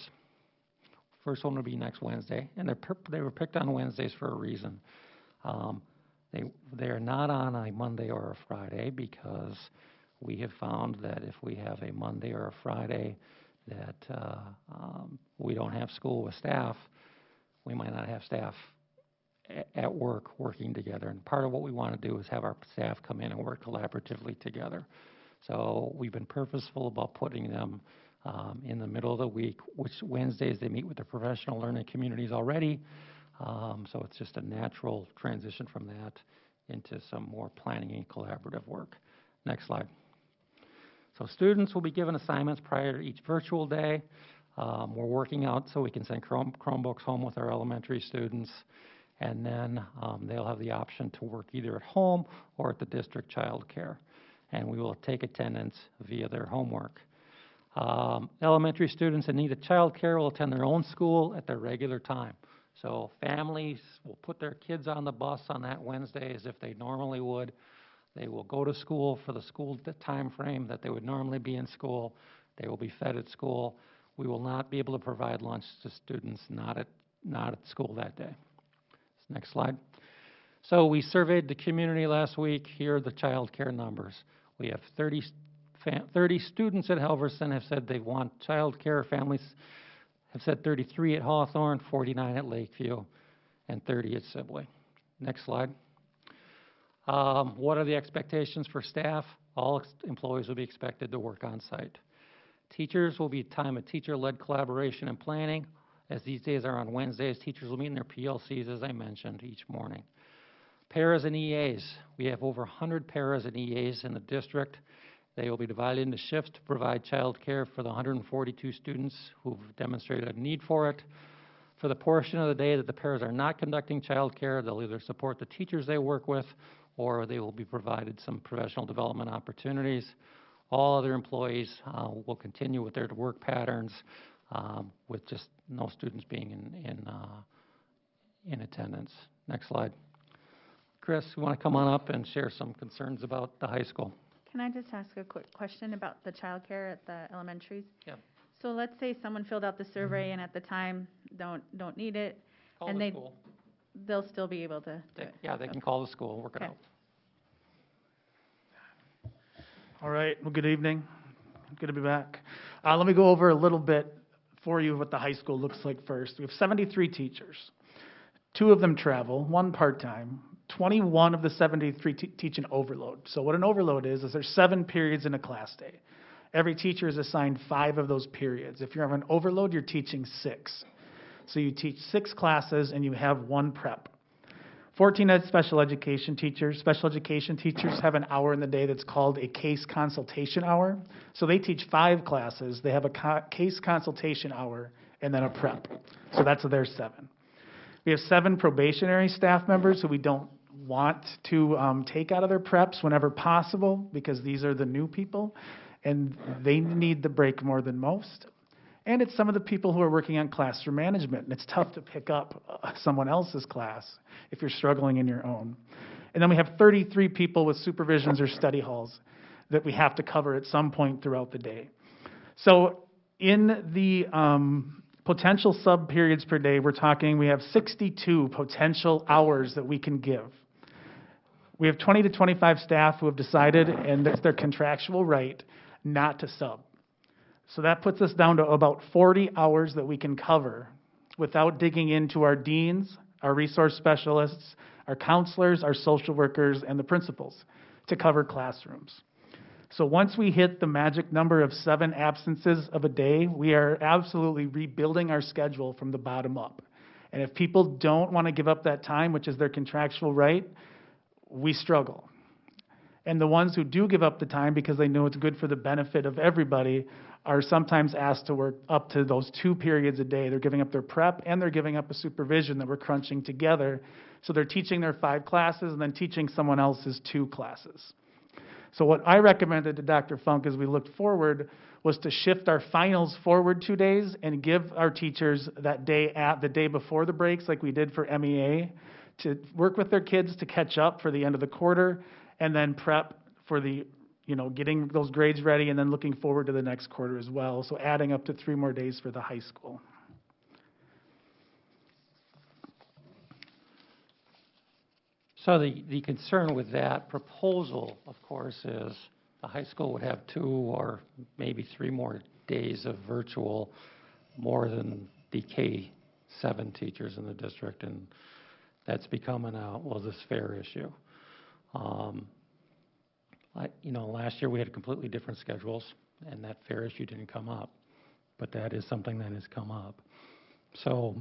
First one will be next Wednesday, and they were picked on Wednesdays for a reason. They are not on a Monday or a Friday because we have found that if we have a Monday or a Friday that we don't have school with staff, we might not have staff at work working together. And part of what we want to do is have our staff come in and work collaboratively together. So we've been purposeful about putting them in the middle of the week, which Wednesdays they meet with the professional learning communities already. So it's just a natural transition from that into some more planning and collaborative work. Next slide. So students will be given assignments prior to each virtual day. We're working out so we can send Chromebooks home with our elementary students. And then they'll have the option to work either at home or at the district child care. And we will take attendance via their homework. Elementary students in need of child care will attend their own school at their regular time. So families will put their kids on the bus on that Wednesday as if they normally would. They will go to school for the school time frame that they would normally be in school. They will be fed at school. We will not be able to provide lunch to students not at school that day. Next slide. So we surveyed the community last week. Here are the child care numbers. We have 30 students at Halverson have said they want child care. Families have said 33 at Hawthorne, 49 at Lakeview, and 30 at Sibley. Next slide. What are the expectations for staff? All employees will be expected to work on site. Teachers will be time of teacher-led collaboration and planning. As these days are on Wednesdays, teachers will meet in their PLCs, as I mentioned, each morning. Paras and EAs. We have over 100 paras and EAs in the district. They will be divided into shifts to provide child care for the 142 students who've demonstrated a need for it. For the portion of the day that the paras are not conducting child care, they'll either support the teachers they work with, or they will be provided some professional development opportunities. All other employees will continue with their work patterns, with just no students being in attendance. Next slide. Chris, you want to come on up and share some concerns about the high school? Can I just ask a quick question about the childcare at the elementaries? Yep. So let's say someone filled out the survey and at the time don't need it, Call and the school. they'll still be able to do it. Yeah, they can call the school, work it Okay. out. All right, well, good evening. Good to be back. Let me go over a little bit for you what the high school looks like first. We have 73 teachers. 2 of them travel, 1 part-time. 21 of the 73 teach an overload. So what an overload is there's 7 periods in a class day. Every teacher is assigned 5 of those periods. If you have an overload, you're teaching 6. So you teach 6 classes and you have 1 prep. 14 special education teachers. Special education teachers have an hour in the day that's called a case consultation hour. So they teach 5 classes. They have a case consultation hour and then a prep. So that's their 7. We have 7 probationary staff members who we don't want to take out of their preps whenever possible because these are the new people and they need the break more than most. And it's some of the people who are working on classroom management, and it's tough to pick up someone else's class if you're struggling in your own. And then we have 33 people with supervisions or study halls that we have to cover at some point throughout the day. So in the potential sub-periods per day, we have 62 potential hours that we can give. We have 20 to 25 staff who have decided, and it's their contractual right, not to sub. So that puts us down to about 40 hours that we can cover without digging into our deans, our resource specialists, our counselors, our social workers, and the principals to cover classrooms. So once we hit the magic number of 7 absences of a day, we are absolutely rebuilding our schedule from the bottom up. And if people don't want to give up that time, which is their contractual right, we struggle. And the ones who do give up the time because they know it's good for the benefit of everybody are sometimes asked to work up to those 2 periods a day. They're giving up their prep and they're giving up a supervision that we're crunching together. So they're teaching their 5 classes and then teaching someone else's 2 classes. So what I recommended to Dr. Funk as we looked forward was to shift our finals forward 2 days and give our teachers that day the day before the breaks like we did for MEA to work with their kids to catch up for the end of the quarter and then prep for the getting those grades ready and then looking forward to the next quarter as well. So adding up to 3 more days for the high school. So the concern with that proposal, of course, is the high school would have 2 or maybe 3 more days of virtual, more than the K-7 teachers in the district, and that's becoming this fair issue. Last year we had completely different schedules, and that fair issue didn't come up, but that is something that has come up. So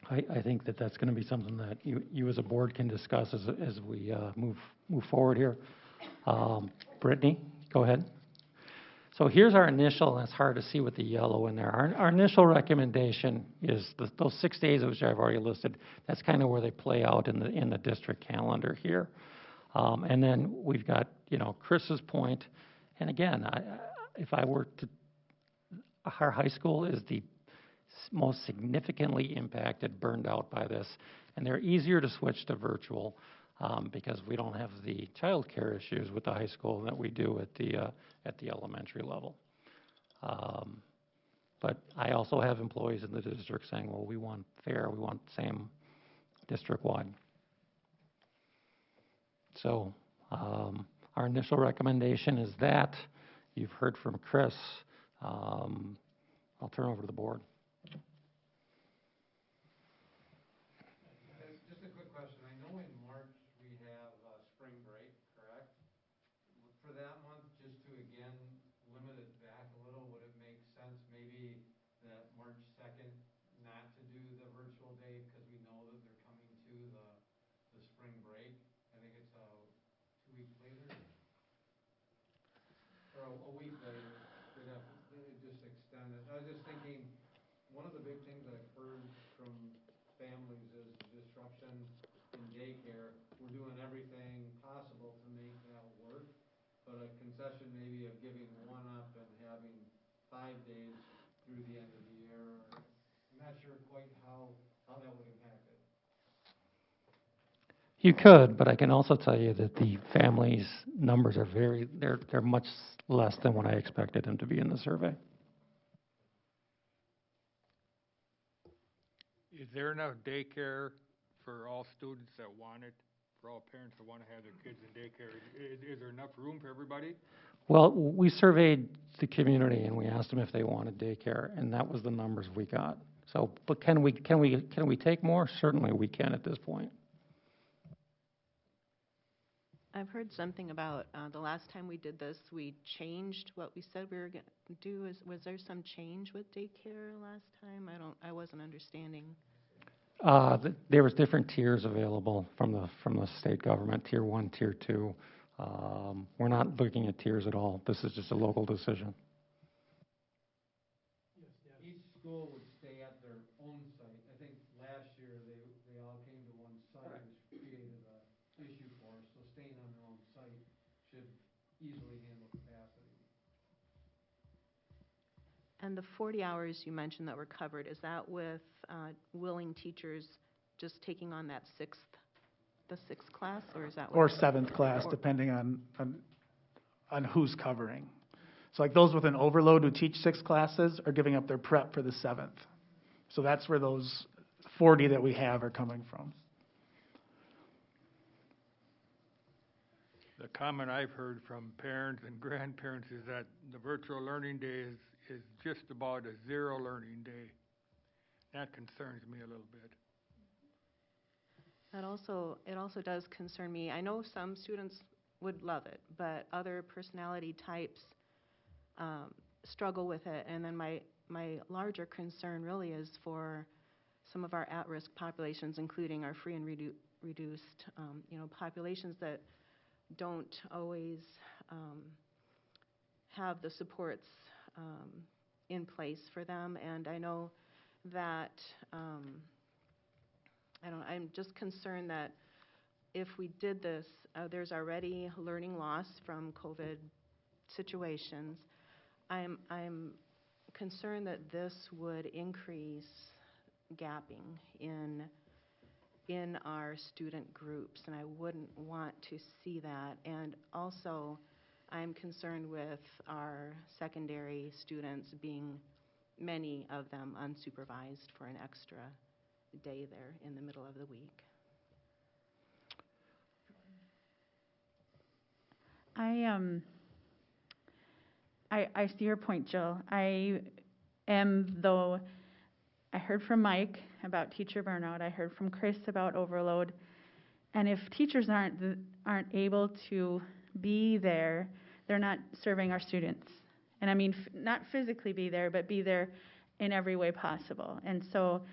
I think that's going to be something that you as a board can discuss as we move forward here. Brittany, go ahead. So here's our initial, and it's hard to see with the yellow in there. Our initial recommendation is those 6 days, which I've already listed. That's kind of where they play out in the district calendar here. And then we've got, Chris's point, and again, if I were to, our high school is the most significantly impacted, burned out by this, and they're easier to switch to virtual because we don't have the child care issues with the high school that we do at the elementary level. But I also have employees in the district saying, well, we want fair, we want same district-wide. So our initial recommendation is that. You've heard from Chris. I'll turn over to the board. Just a quick question. I know in March we have spring break, correct? For that month, just to again limit it back a little, would it make sense maybe that March 2nd not to do the virtual day because we know that they're coming to the spring break? I think it's 2 weeks later. Or a week later. They'd have to just extend it. I was just thinking, one of the big things I've heard from families is disruption in daycare. We're doing everything possible to make that work, but a concession maybe of giving one up and having 5 days through the end of the year, or I'm not sure quite how that would impact it. You could, but I can also tell you that the families' numbers are they're much less than what I expected them to be in the survey. Is there enough daycare for all students that want it, for all parents that want to have their kids in daycare? Is there enough room for everybody? Well, we surveyed the community and we asked them if they wanted daycare, and that was the numbers we got. So, but can we take more? Certainly we can at this point. I've heard something about the last time we did this, we changed what we said we were going to do. Was there some change with daycare last time? I wasn't understanding. There was different tiers available from the state government, tier 1, tier 2. We're not looking at tiers at all. This is just a local decision. Each school would stay at their own site. I think last year they all came to one site, which created a issue for us. So staying on their own site should easily handle capacity. And the 40 hours you mentioned that were covered, is that with willing teachers just taking on that the sixth class, or is that? Or 7th class, depending on who's covering. So like those with an overload who teach 6 classes are giving up their prep for the 7th. So that's where those 40 that we have are coming from. The comment I've heard from parents and grandparents is that the virtual learning day is just about a zero learning day. That concerns me a little bit. It also does concern me. I know some students would love it, but other personality types struggle with it. And then my larger concern really is for some of our at-risk populations, including our free and reduced, populations that don't always have the supports in place for them. And I know that I'm just concerned that if we did this, there's already learning loss from COVID situations. I'm concerned that this would increase gapping in our student groups, and I wouldn't want to see that. And also, I'm concerned with our secondary students being, many of them, unsupervised for an extra day there in the middle of the week. I see your point, Jill. I heard from Mike about teacher burnout. I heard from Chris about overload. And if teachers aren't able to be there, they're not serving our students. And I mean, not physically be there, but be there in every way possible. And so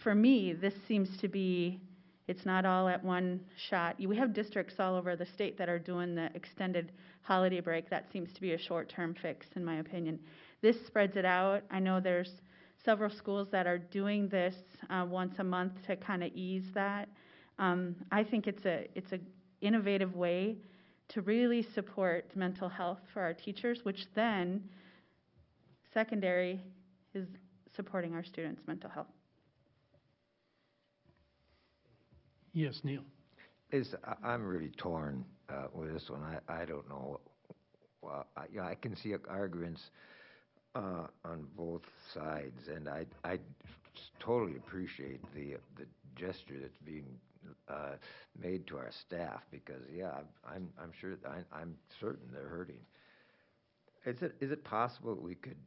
for me, this seems to be, it's not all at one shot. We have districts all over the state that are doing the extended holiday break. That seems to be a short-term fix, in my opinion. This spreads it out. I know there's several schools that are doing this once a month to kind of ease that. I think it's a innovative way to really support mental health for our teachers, which then secondary is supporting our students' mental health. Yes, Neil. I'm really torn with this one. I don't know. Well, I can see arguments on both sides, and I totally appreciate the gesture that's being made to our staff, because, yeah, I'm sure, I'm certain they're hurting. Is it possible that we could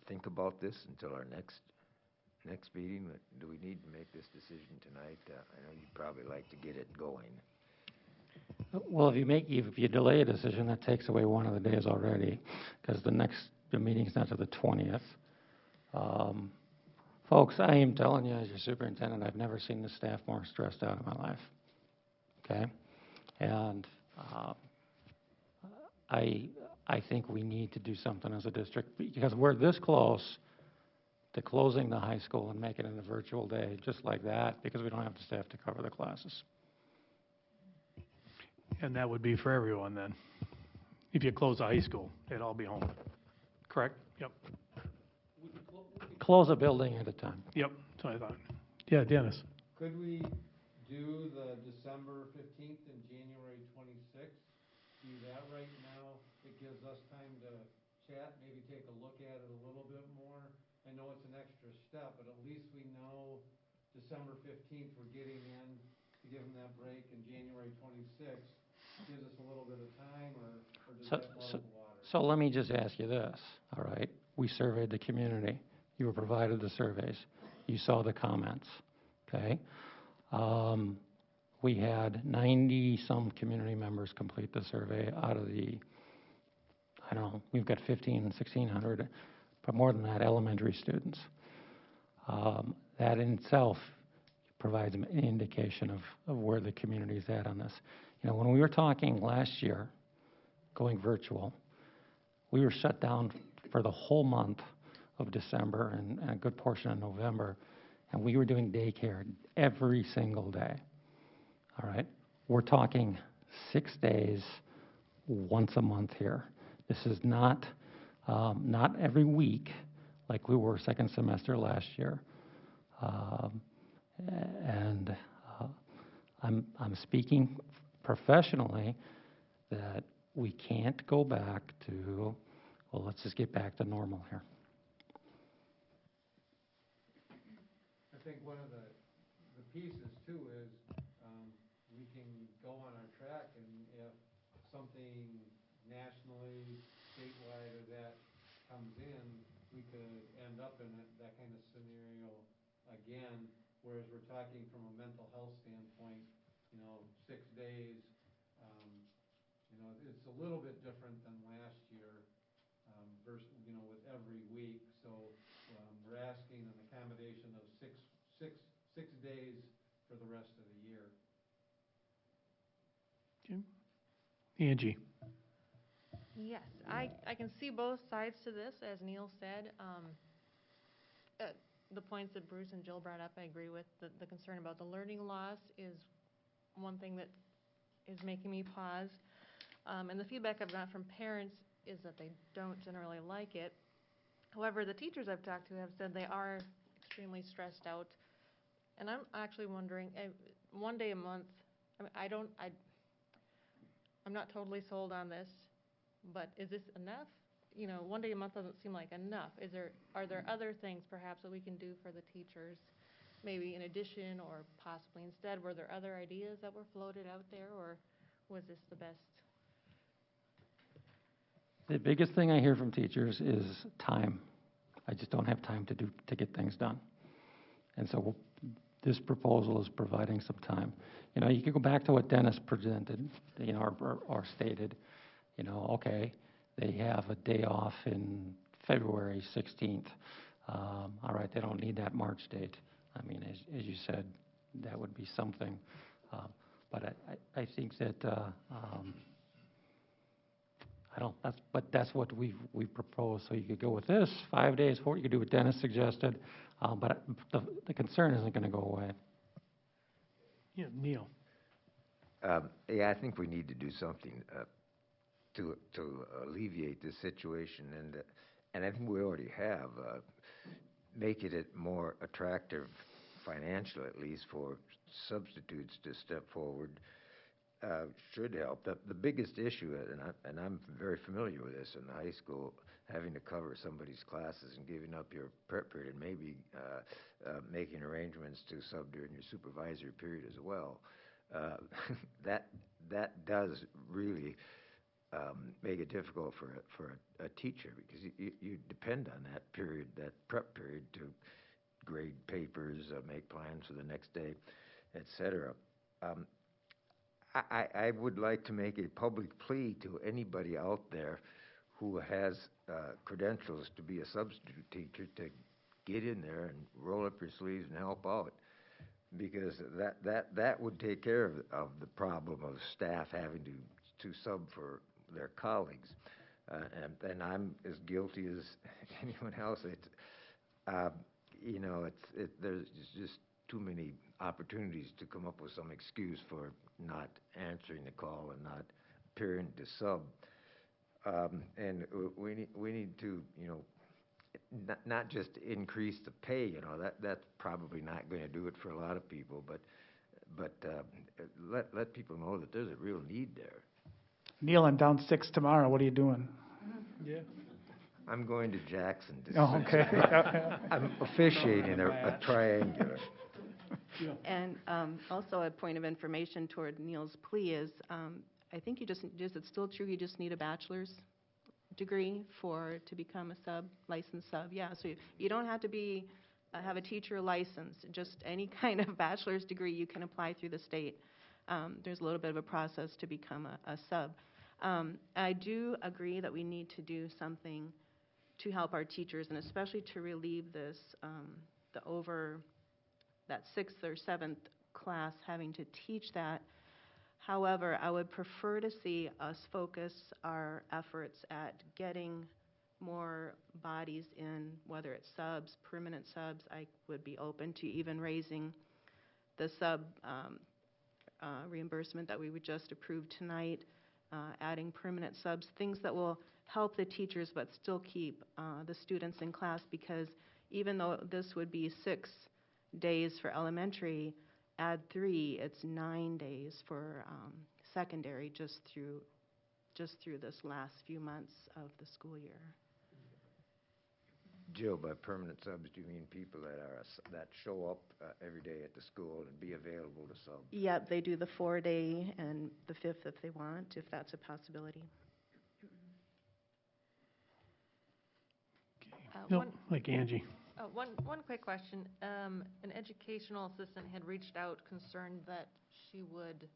think about this until our next meeting? Do we need to make this decision tonight? I know you'd probably like to get it going. Well, if you delay a decision, that takes away one of the days already, because the meeting's not to the 20th. Folks, I am telling you, as your superintendent, I've never seen the staff more stressed out in my life. Okay? And I think we need to do something as a district, because we're this close to closing the high school and making it a virtual day, just like that, because we don't have the staff to cover the classes. And that would be for everyone then. If you close the high school, they'd all be home. Correct? Yep. Close a building at a time. Yep, that's what I thought. Yeah, Dennis. Could we do the December 15th and January 26th? Do that right now. It gives us time to chat, maybe take a look at it a little bit more. I know it's an extra step, but at least we know December 15th we're getting in to give them that break, and January 26th gives us a little bit of time, or does that muddle the water? So let me just ask you this, all right? We surveyed the community. You were provided the surveys. You saw the comments, okay? We had 90-some community members complete the survey out of the, I don't know, we've got 1,600, but more than that, elementary students. That in itself provides an indication of where the community is at on this. You know, when we were talking last year, going virtual, we were shut down for the whole month of December and a good portion of November, and we were doing daycare every single day. All right? We're talking 6 days, once a month here. This is not every week like we were second semester last year. I'm speaking professionally that we can't go back to, well, let's just get back to normal here. I think one of the pieces too is we can go on our track, and if something nationally, statewide, or that comes in, we could end up in that kind of scenario again, whereas we're talking from a mental health standpoint, 6 days, it's a little bit different than last year, versus, with every week. So we're asking an accommodation of six days for the rest of the year. Okay. Angie. Yes, I can see both sides to this, as Neil said. The points that Bruce and Jill brought up, I agree with. The concern about the learning loss is one thing that is making me pause. And the feedback I've got from parents is that they don't generally like it. However, the teachers I've talked to have said they are extremely stressed out. And I'm actually wondering, 1 day a month, I'm not totally sold on this, but is this enough? 1 day a month doesn't seem like enough. Are there other things perhaps that we can do for the teachers, maybe in addition or possibly instead? Were there other ideas that were floated out there, or was this the best? The biggest thing I hear from teachers is time. I just don't have time to get things done. And so this proposal is providing some time. You could go back to what Dennis presented, or stated, okay, they have a day off in February 16th. All right, they don't need that March date. I mean, as you said, that would be something. But I think that, that's what we've proposed. So you could go with this, 5 days, 4, you could do what Dennis suggested, but the concern isn't going to go away. Yeah, Neil. Yeah, I think we need to do something to alleviate this situation, and I think we already have, make it more attractive, financial at least, for substitutes to step forward should help. The biggest issue, and I'm very familiar with this in the high school, having to cover somebody's classes and giving up your prep period and maybe making arrangements to sub during your supervisory period as well. That does really make it difficult for a teacher, because you depend on that period, that prep period, to grade papers, make plans for the next day, etc. I would like to make a public plea to anybody out there who has credentials to be a substitute teacher to get in there and roll up your sleeves and help out, because that would take care of the problem of staff having to sub for their colleagues. And I'm as guilty as anyone else. There's just too many opportunities to come up with some excuse for not answering the call and not appearing to sub. And we need to, not just increase the pay. That's probably not going to do it for a lot of people, but let people know that there's a real need there. Neil, I'm down 6 tomorrow. What are you doing? Yeah. I'm going to Jackson to Oh, okay. I'm officiating a triangular. Yeah. And also a point of information toward Neil's plea is, I think it's still true, you just need a bachelor's degree to become a licensed sub. Yeah, so you don't have to have a teacher license, just any kind of bachelor's degree you can apply through the state. There's a little bit of a process to become a sub. I do agree that we need to do something to help our teachers, and especially to relieve this, that 6th or 7th class having to teach that. However, I would prefer to see us focus our efforts at getting more bodies in, whether it's subs, permanent subs. I would be open to even raising the sub reimbursement that we would just approve tonight, adding permanent subs, things that will help the teachers but still keep the students in class, because even though this would be 6 days for elementary, add 3, it's 9 days for secondary, just through this last few months of the school year. Jill, by permanent subs, do you mean people that show up every day at the school and be available to sub? Yep, they do the 4-day and the 5th if they want, if that's a possibility. No, like Angie. One quick question. An educational assistant had reached out concerned that she would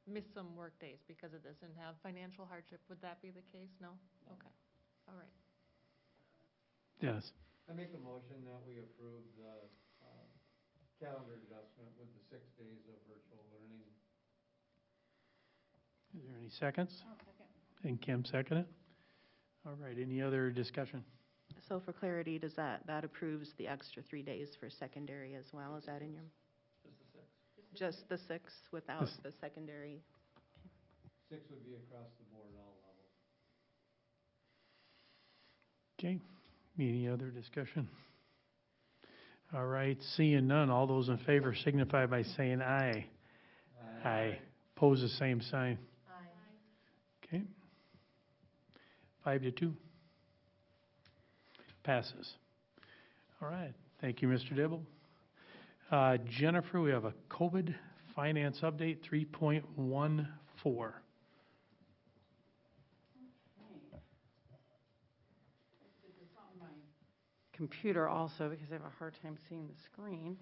miss some work days because of this and have financial hardship. Would that be the case? No? Okay. All right. Yes. I make a motion that we approve the calendar adjustment with the 6 days of virtual learning. Is there any seconds? Oh, second. And Kim seconded. All right, any other discussion? So for clarity, does that approves the extra 3 days for secondary as well? Is that in your? Just the 6 without the secondary? 6 would be across the board, all levels. Okay, any other discussion? All right, seeing none, all those in favor signify by saying aye. Aye. Pose the same sign. Aye. Okay. 5-2. Passes. All right, thank you, Mr. Dibble. Jennifer, we have a COVID finance update 3.14. Computer also, because I have a hard time seeing the screen.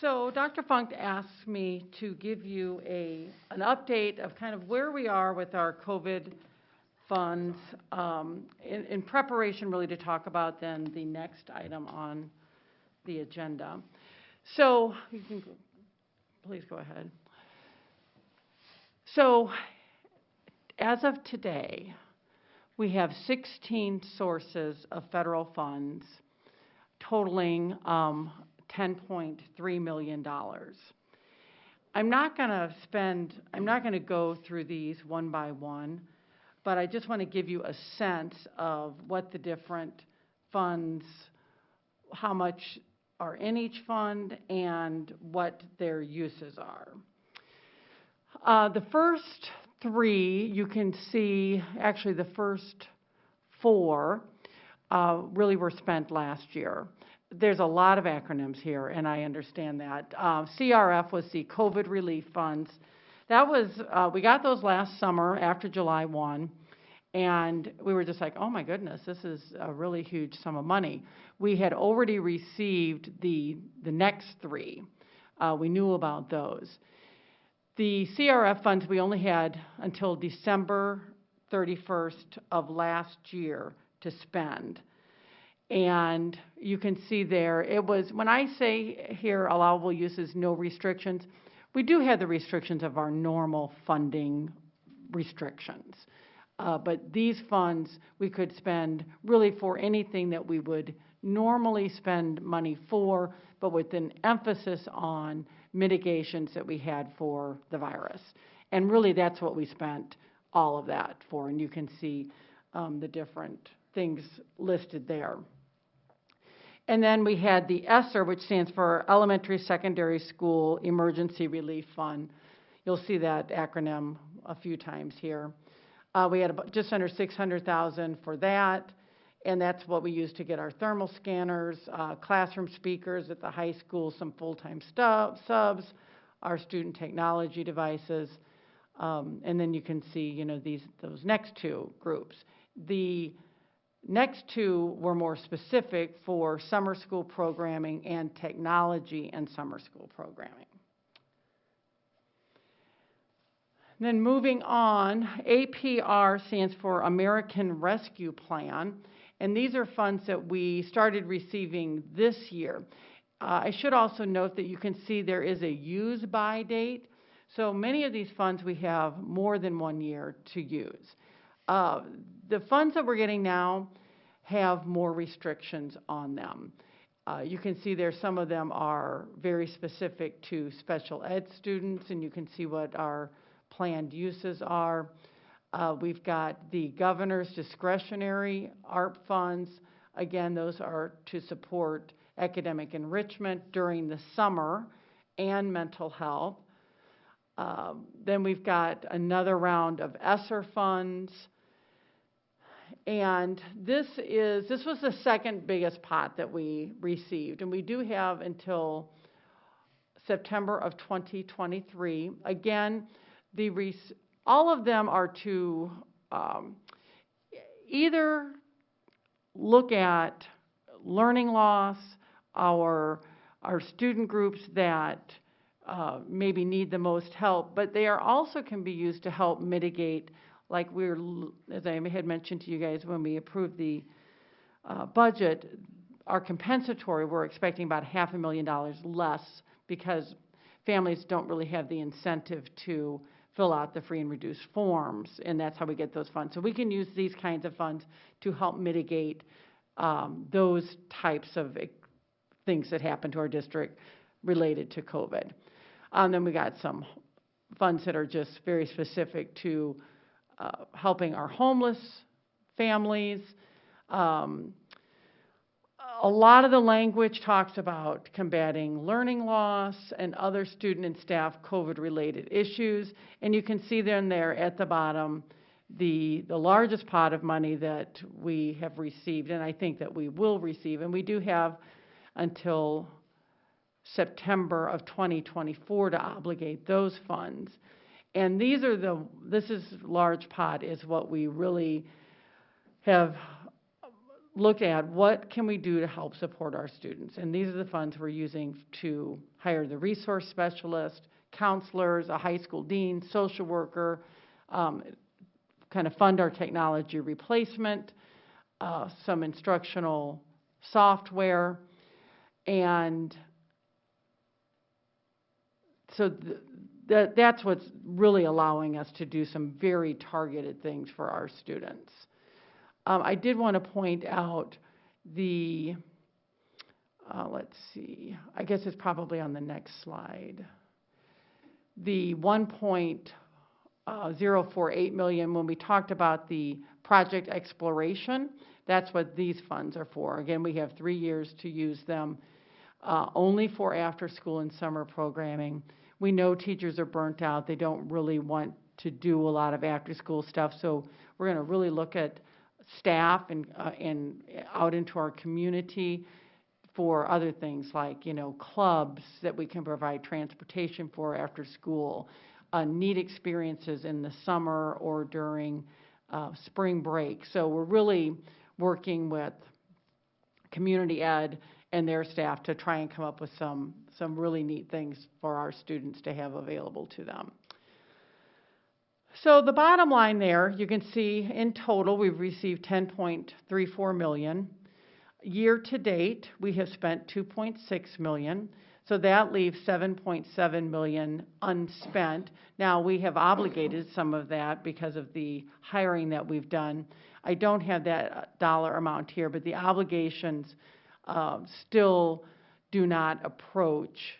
So Dr. Funk asked me to give you an update of kind of where we are with our COVID funds, in preparation really to talk about then the next item on the agenda. So you can please go ahead. So as of today, we have 16 sources of federal funds totaling $10.3 million. I'm not going to go through these one by one, but I just want to give you a sense of what the different funds, how much are in each fund, and what their uses are. The first three, you can see, actually the first four really were spent last year. There's a lot of acronyms here, and I understand that. CRF was the COVID relief funds. That was, we got those last summer after July 1, and we were just like, oh my goodness, this is a really huge sum of money. We had already received the next three. We knew about those. The CRF funds we only had until December 31st of last year to spend. And you can see there, it was, when I say here allowable uses, no restrictions, we do have the restrictions of our normal funding restrictions. But these funds we could spend really for anything that we would normally spend money for, but with an emphasis on mitigations that we had for the virus. And really that's what we spent all of that for, and you can see the different things listed there. And then we had the ESSER, which stands for Elementary Secondary School Emergency Relief Fund. You'll see that acronym a few times here. We had about just under $600,000 for that, and that's what we used to get our thermal scanners, classroom speakers at the high school, some full-time subs, our student technology devices, and then you can see, you know, those next two groups. The next two were more specific for summer school programming and technology and summer school programming. Then moving on, APR stands for American Rescue Plan, and these are funds that we started receiving this year. I should also note that you can see there is a use by date, so many of these funds we have more than 1 year to use. The funds that we're getting now have more restrictions on them. You can see there some of them are very specific to special ed students, and you can see what our planned uses are. We've got the governor's discretionary ARP funds. Again, those are to support academic enrichment during the summer and mental health. Then we've got another round of ESSER funds. And this was the second biggest pot that we received, and we do have until September of 2023. Again, all of them are to either look at learning loss, our student groups that maybe need the most help, but they are also can be used to help mitigate, like as I had mentioned to you guys when we approved the budget, our compensatory, we're expecting about $500,000 less because families don't really have the incentive to fill out the free and reduced forms, and that's how we get those funds. So we can use these kinds of funds to help mitigate those types of things that happen to our district related to COVID. Then we got some funds that are just very specific to helping our homeless families. A lot of the language talks about combating learning loss and other student and staff COVID-related issues. And you can see then there at the bottom the largest pot of money that we have received, and I think that we will receive, and we do have until September of 2024 to obligate those funds. And this is large pot is what we really have looked at. What can we do to help support our students? And these are the funds we're using to hire the resource specialist, counselors, a high school dean, social worker, kind of fund our technology replacement, some instructional software, and so that's what's really allowing us to do some very targeted things for our students. I did want to point out let's see, I guess it's probably on the next slide. The $1.048 million, when we talked about the project exploration, that's what these funds are for. Again, we have 3 years to use them only for after school and summer programming. we know teachers are burnt out. They don't really want to do a lot of after-school stuff. So we're going to really look at staff and out into our community for other things like, clubs that we can provide transportation for after school, neat experiences in the summer or during spring break. So we're really working with community ed and their staff to try and come up with some really neat things for our students to have available to them. So the bottom line there, you can see in total we've received $10.34 million. Year to date, we have spent $2.6 million. So that leaves $7.7 million unspent. Now, we have obligated some of that because of the hiring that we've done. I don't have that dollar amount here, but the obligations still do not approach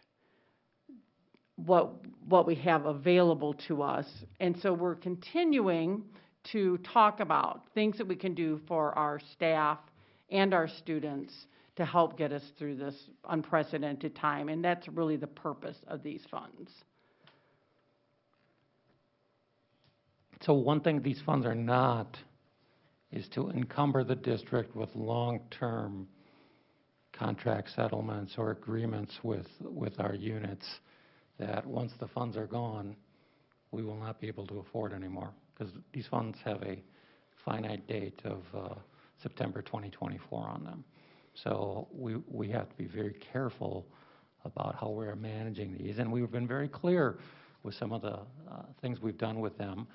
what we have available to us. And so we're continuing to talk about things that we can do for our staff and our students to help get us through this unprecedented time. And that's really the purpose of these funds. So one thing these funds are not is to encumber the district with long-term contract settlements or agreements with our units that once the funds are gone, we will not be able to afford anymore, because these funds have a finite date of September 2024 on them. So we have to be very careful about how we're managing these, and we've been very clear with some of the things we've done with them,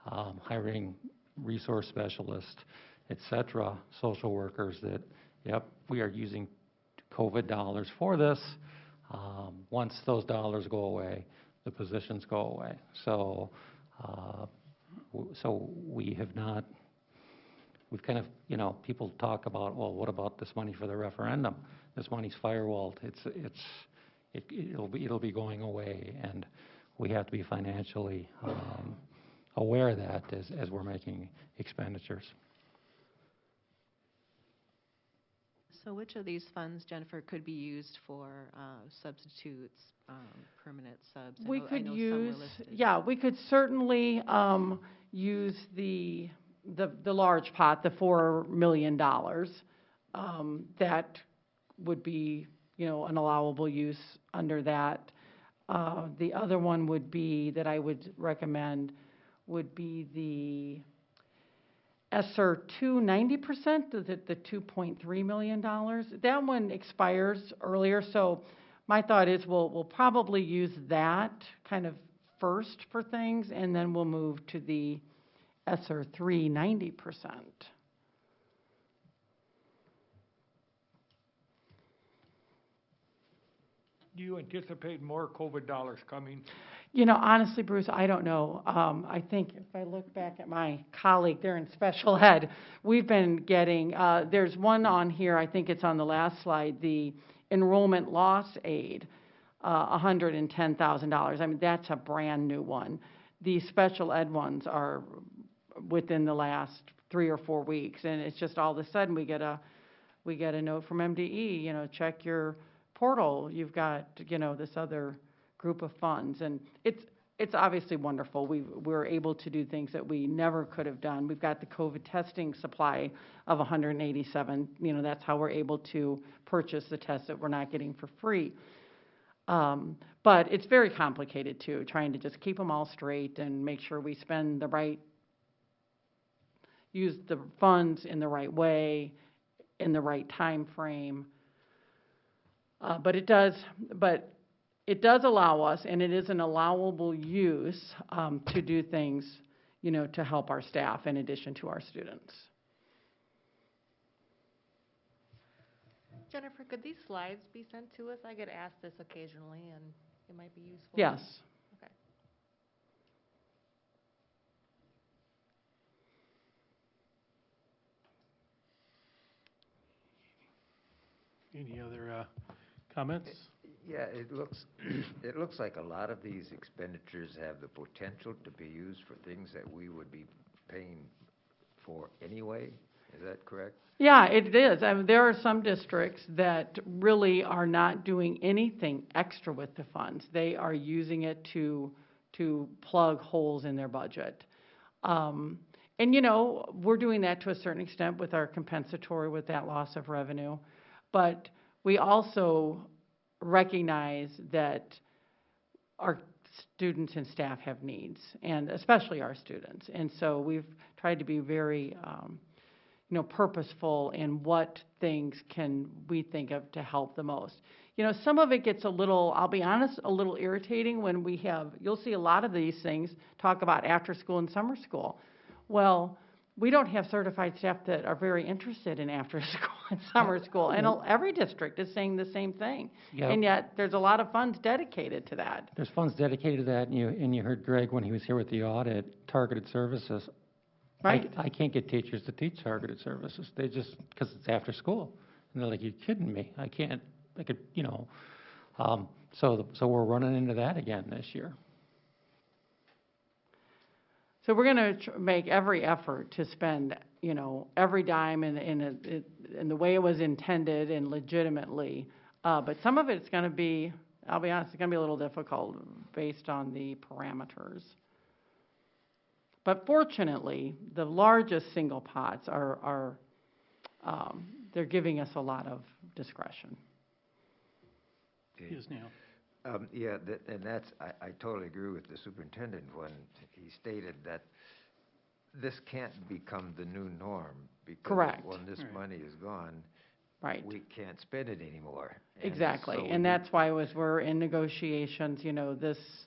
hiring resource specialists, et cetera, social workers, that, yep, we are using COVID dollars for this. Once those dollars go away, the positions go away. So, so we have not, we've kind of, people talk about, well, what about this money for the referendum? This money's firewalled. It'll be going away, and we have to be financially aware of that as we're making expenditures. So which of these funds, Jennifer, could be used for substitutes, permanent subs? We could I know use, some were listed. yeah, we could certainly use the large pot, the $4 million. That would be, an allowable use under that. The other one would be, that I would recommend, would be the ESSER 2 90%, the $2.3 million. That one expires earlier, so my thought is we'll probably use that kind of first for things, and then we'll move to the ESSER 3 90%. Do you anticipate more COVID dollars coming? Honestly, Bruce, I don't know. I think if I look back at my colleague there in special ed, we've been getting, there's one on here, I think it's on the last slide, the Enrollment Loss Aid, $110,000. I mean, that's a brand new one. These special ed ones are within the last 3 or 4 weeks, and it's just all of a sudden we get a note from MDE, check your portal, you've got, this other group of funds, and it's obviously wonderful. We're able to do things that we never could have done. We've got the COVID testing supply of 187. That's how we're able to purchase the tests that we're not getting for free. But it's very complicated too, trying to just keep them all straight and make sure we spend use the funds in the right way, in the right time frame. But it does allow us, and it is an allowable use to do things, to help our staff in addition to our students. Jennifer, could these slides be sent to us? I get asked this occasionally, and it might be useful. Yes. Okay. Any other comments? Yeah, it looks like a lot of these expenditures have the potential to be used for things that we would be paying for anyway. Is that correct? Yeah, it is. I mean, there are some districts that really are not doing anything extra with the funds. They are using it to plug holes in their budget. And, you know, we're doing that to a certain extent with our compensatory, with that loss of revenue. But we also recognize that our students and staff have needs, and especially our students. And so we've tried to be very, you know, purposeful in what things can we think of to help the most. You know, some of it gets a little, I'll be honest, a little irritating when we have, you'll see a lot of these things talk about after school and summer school. Well, we don't have certified staff that are very interested in after school and summer school, and every district is saying the same thing. Yep. And yet, there's a lot of funds dedicated to that. There's funds dedicated to that, and you heard Greg when he was here with the audit, targeted services. Right. I can't get teachers to teach targeted services. They just, because it's after school. And they're like, you kidding me? I can't, I could, you know. So we're running into that again this year. So we're going to make every effort to spend, you know, every dime in the way it was intended and legitimately. But some of it's going to be, I'll be honest, it's going to be a little difficult based on the parameters. But fortunately, the largest single pots are they're giving us a lot of discretion. Yes, Neil. Yeah, and that's, I totally agree with the superintendent when he stated that this can't become the new norm. Because Correct. when this Right. money is gone, Right. we can't spend it anymore. And Exactly. so And we- that's why as we're in negotiations, you know, this,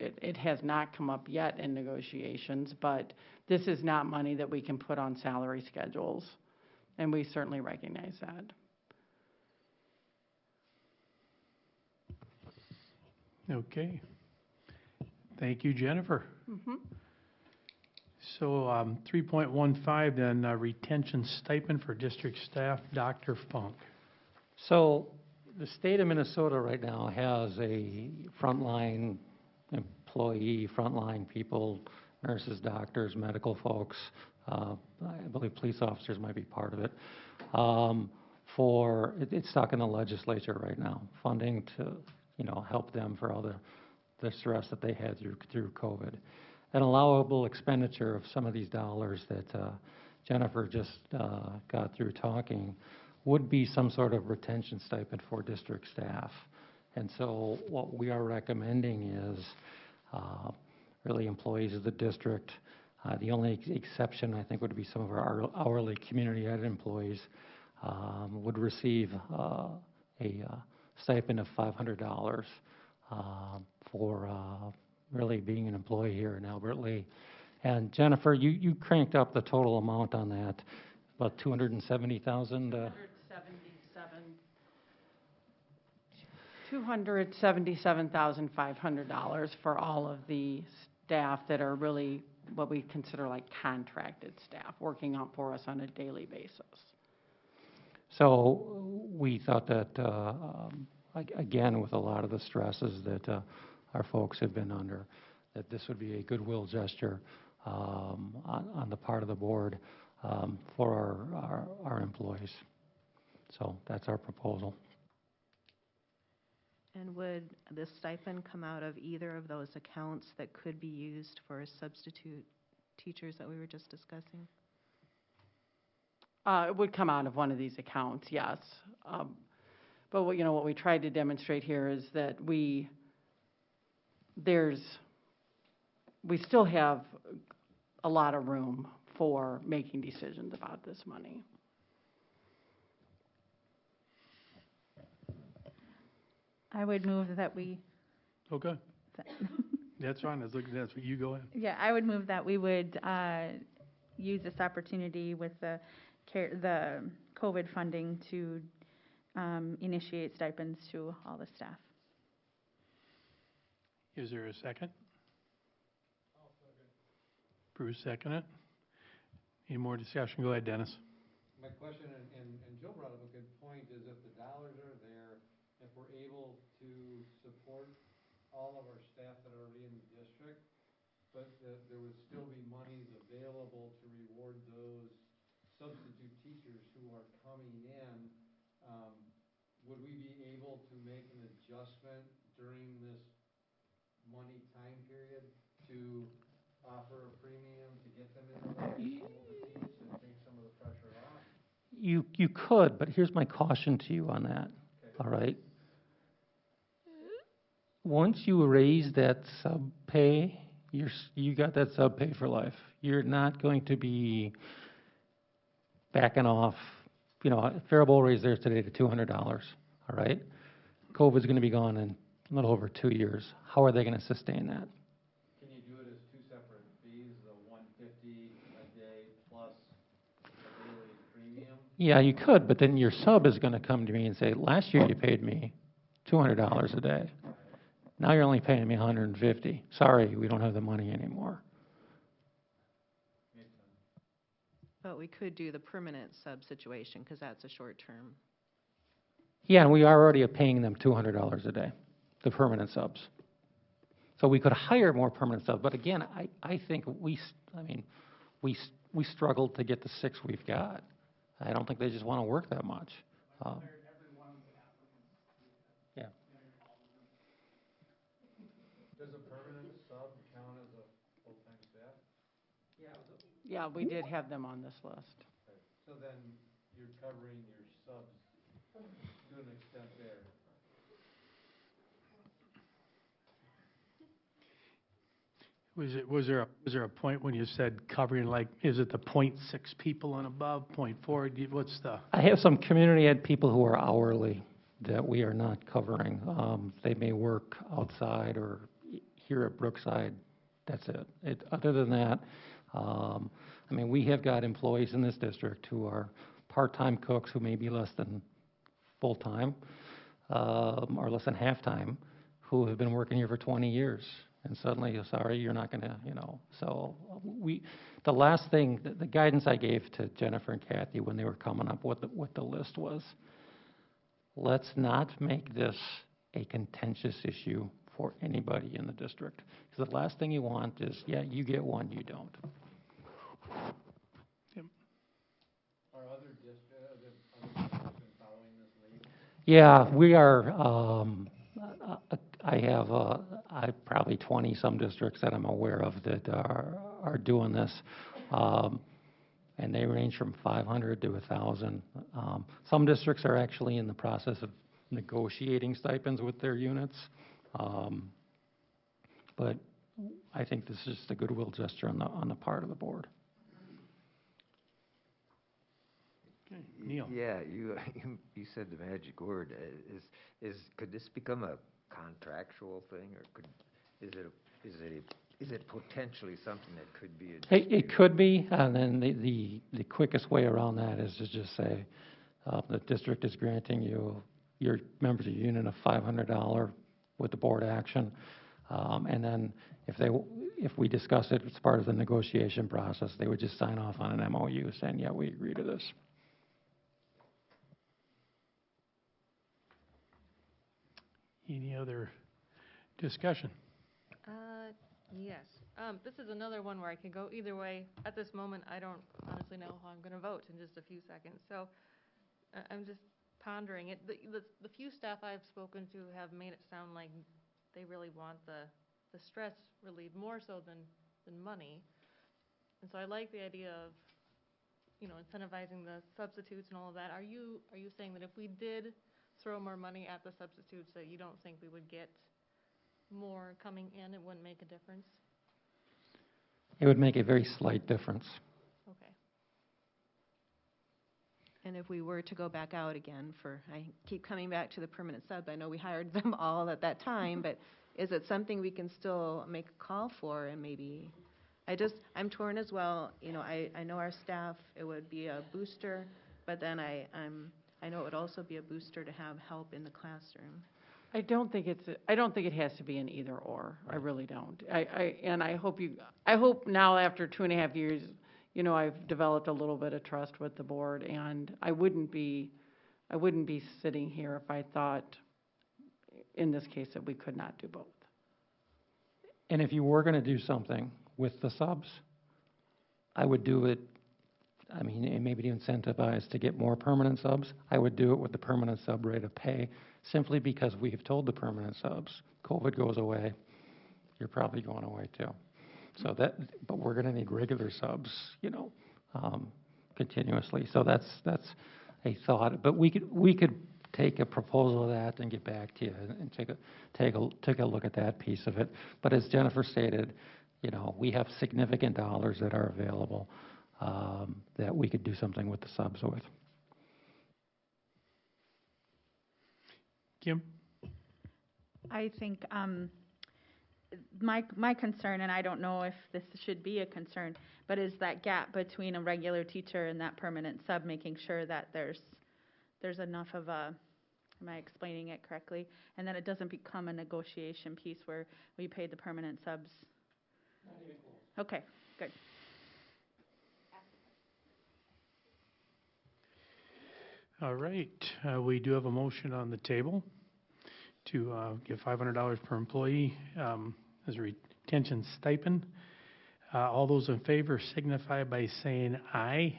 it has not come up yet in negotiations, but this is not money that we can put on salary schedules. And we certainly recognize that. Okay. Thank you, Jennifer. Mhm. So, 3.15 then, retention stipend for district staff, Dr. Funk. So the state of Minnesota right now has a frontline employee, frontline people, nurses, doctors, medical folks, I believe police officers might be part of it, it's stuck in the legislature right now, funding to, you know, help them for all the stress that they had through COVID. An allowable expenditure of some of these dollars that Jennifer just got through talking would be some sort of retention stipend for district staff. And so what we are recommending is really employees of the district. The only exception, I think, would be some of our hourly community ed employees would receive a stipend of $500 for really being an employee here in Albert Lee. And Jennifer, you cranked up the total amount on that, about 270,000. $277,500 for all of the staff that are really what we consider like contracted staff, working out for us on a daily basis. So we thought that, again, with a lot of the stresses that our folks have been under, that this would be a goodwill gesture on the part of the board for our employees. So that's our proposal. And would this stipend come out of either of those accounts that could be used for substitute teachers that we were just discussing? It would come out of one of these accounts, yes. But what, you know, what we tried to demonstrate here is that we still have a lot of room for making decisions about this money. I would move that we, Okay. That's fine. I was looking at that. You go ahead. yeah, I would move that we would use this opportunity with the COVID funding to initiate stipends to all the staff. Is there a second? I'll second. Bruce, second it. Any more discussion? Go ahead, Dennis. My question, and Joe brought up a good point, is if the dollars are there, if we're able to support all of our staff that are already in the district, but there would still be monies available to reward those substitute teachers who are coming in, would we be able to make an adjustment during this money time period to offer a premium to get them into the high school to teach and take some of the pressure off? You could, but here's my caution to you on that, all right? Once you raise that sub pay, you got that sub pay for life. You're not going to be backing off. You know, Faribault raised theirs today to $200, all right? COVID's going to be gone in a little over 2 years. How are they going to sustain that? Can you do it as two separate fees, the $150 a day plus a daily premium? Yeah, you could, but then your sub is going to come to me and say, last year you paid me $200 a day. Now you're only paying me $150. Sorry, we don't have the money anymore. But we could do the permanent sub situation, because that's a short term. Yeah, and we are already paying them $200 a day, the permanent subs. So we could hire more permanent subs, but again, I think we struggled to get the 6 we've got. I don't think they just want to work that much. Yeah. Does a permanent sub count as a full-time staff? Yeah, we did have them on this list. Okay. So then you're covering your subs to an extent there. Was there a point when you said covering, like, is it the 0.6 people and above, 0.4? What's the? I have some community ed people who are hourly that we are not covering. They may work outside or here at Brookside. That's it. Other than that, I mean, we have got employees in this district who are part-time cooks who may be less than full-time or less than half-time, who have been working here for 20 years. And suddenly, sorry, you're not going to, you know. So the last thing, the guidance I gave to Jennifer and Kathy when they were coming up with what the list was, let's not make this a contentious issue for anybody in the district. Because the last thing you want is, yeah, you get one, you don't. Are other districts been following this lead? Yeah, we are. I have probably 20 some districts that I'm aware of that are doing this, and they range from 500 to 1,000. Some districts are actually in the process of negotiating stipends with their units, but I think this is just a goodwill gesture on the part of the board. Okay, Neil. Yeah, you said the magic word. Could this become a contractual thing, or is it potentially something that could be a It could be, and then the quickest way around that is to just say the district is granting you your members of your unit a $500 with the board action, and then if we discuss it as part of the negotiation process, they would just sign off on an MOU saying, yeah, we agree to this. Any other discussion? Yes. This is another one where I can go either way. At this moment, I don't honestly know how I'm going to vote in just a few seconds. So I'm just pondering it. The few staff I've spoken to have made it sound like they really want the stress relieved more so than money. And so I like the idea of, you know, incentivizing the substitutes and all of that. Are you saying that if we did throw more money at the substitutes, that you don't think we would get more coming in? It wouldn't make a difference? It would make a very slight difference. Okay. And if we were to go back out again I keep coming back to the permanent sub, I know we hired them all at that time, but is it something we can still make a call for? And maybe, I'm torn as well. You know, I know our staff, it would be a booster, but then I know it would also be a booster to have help in the classroom. I don't think it has to be an either or. Right. I really don't. I hope now after 2.5 years, you know, I've developed a little bit of trust with the board, and I wouldn't be sitting here if I thought, in this case, that we could not do both. And if you were going to do something with the subs, I would do it I mean, it may be incentivized to get more permanent subs. I would do it with the permanent sub rate of pay, simply because we have told the permanent subs, COVID goes away, you're probably going away too. So but we're gonna need regular subs, continuously. So that's a thought. But we could take a proposal of that and get back to you and take a look at that piece of it. But as Jennifer stated, we have significant dollars that are available, that we could do something with the subs with. Kim? I think my concern, and I don't know if this should be a concern, but is that gap between a regular teacher and that permanent sub, making sure that there's enough of a, am I explaining it correctly? And that it doesn't become a negotiation piece where we pay the permanent subs. Not even close. Okay, good. All right, we do have a motion on the table to give $500 per employee as a retention stipend. All those in favor signify by saying aye.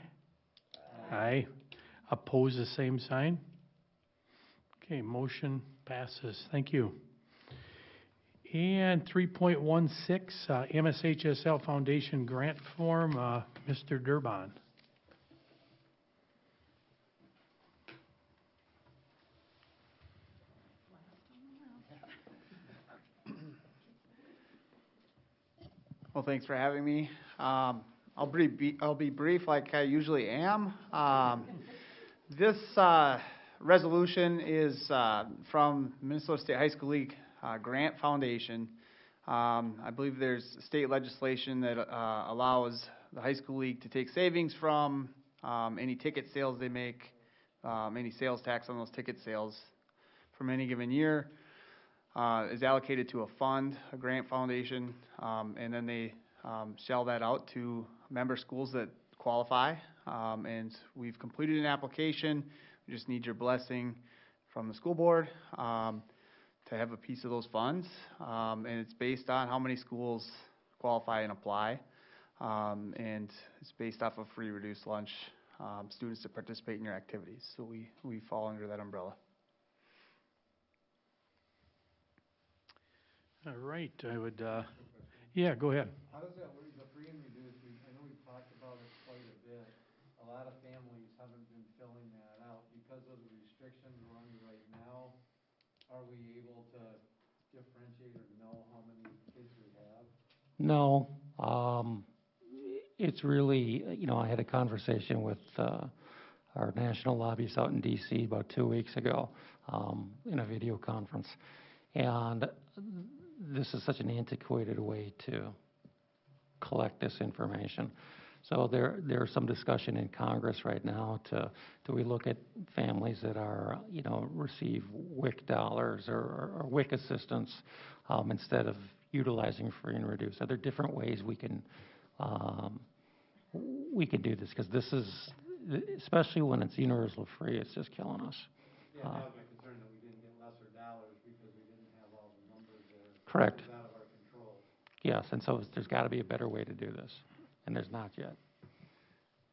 Aye. Oppose the same sign. Okay, motion passes. Thank you. And 3.16, MSHSL Foundation grant form, Mr. Durbin. Well, thanks for having me. I'll be brief like I usually am. This resolution is from Minnesota State High School League Grant Foundation. I believe there's state legislation that allows the high school league to take savings from any ticket sales they make, any sales tax on those ticket sales from any given year. Is allocated to a fund, a grant foundation, and then they shell that out to member schools that qualify. And we've completed an application. We just need your blessing from the school board to have a piece of those funds. And it's based on how many schools qualify and apply. And it's based off of free reduced lunch, students to participate in your activities. So we fall under that umbrella. All right, I would, yeah, go ahead. How does that work, the free and reduced? I know we've talked about it quite a bit. A lot of families haven't been filling that out because of the restrictions we're under right now. Are we able to differentiate or know how many kids we have? No, it's really, I had a conversation with our national lobbyists out in DC about 2 weeks ago in a video conference. And this is such an antiquated way to collect this information. So there's some discussion in Congress right now do we look at families that are, receive WIC dollars or WIC assistance instead of utilizing free and reduced? Are there different ways we can do this? Because this is, especially when it's universal free, it's just killing us. Yeah, that was my concern, that we didn't get lesser dollars because we didn't have all the numbers there. Correct. It was out of our control. Yes, and so there's got to be a better way to do this, and there's not yet.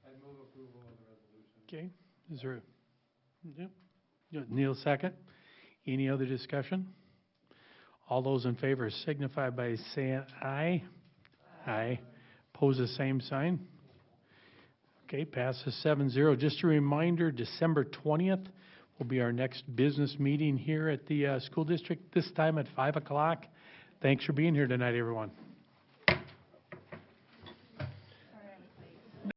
I move approval of the resolution. Okay, is there, Neil second. Any other discussion? All those in favor signify by saying aye. Aye. Pose the same sign. Okay, passes 7-0. Just a reminder, December 20th will be our next business meeting here at the school district, this time at 5 o'clock. Thanks for being here tonight, everyone.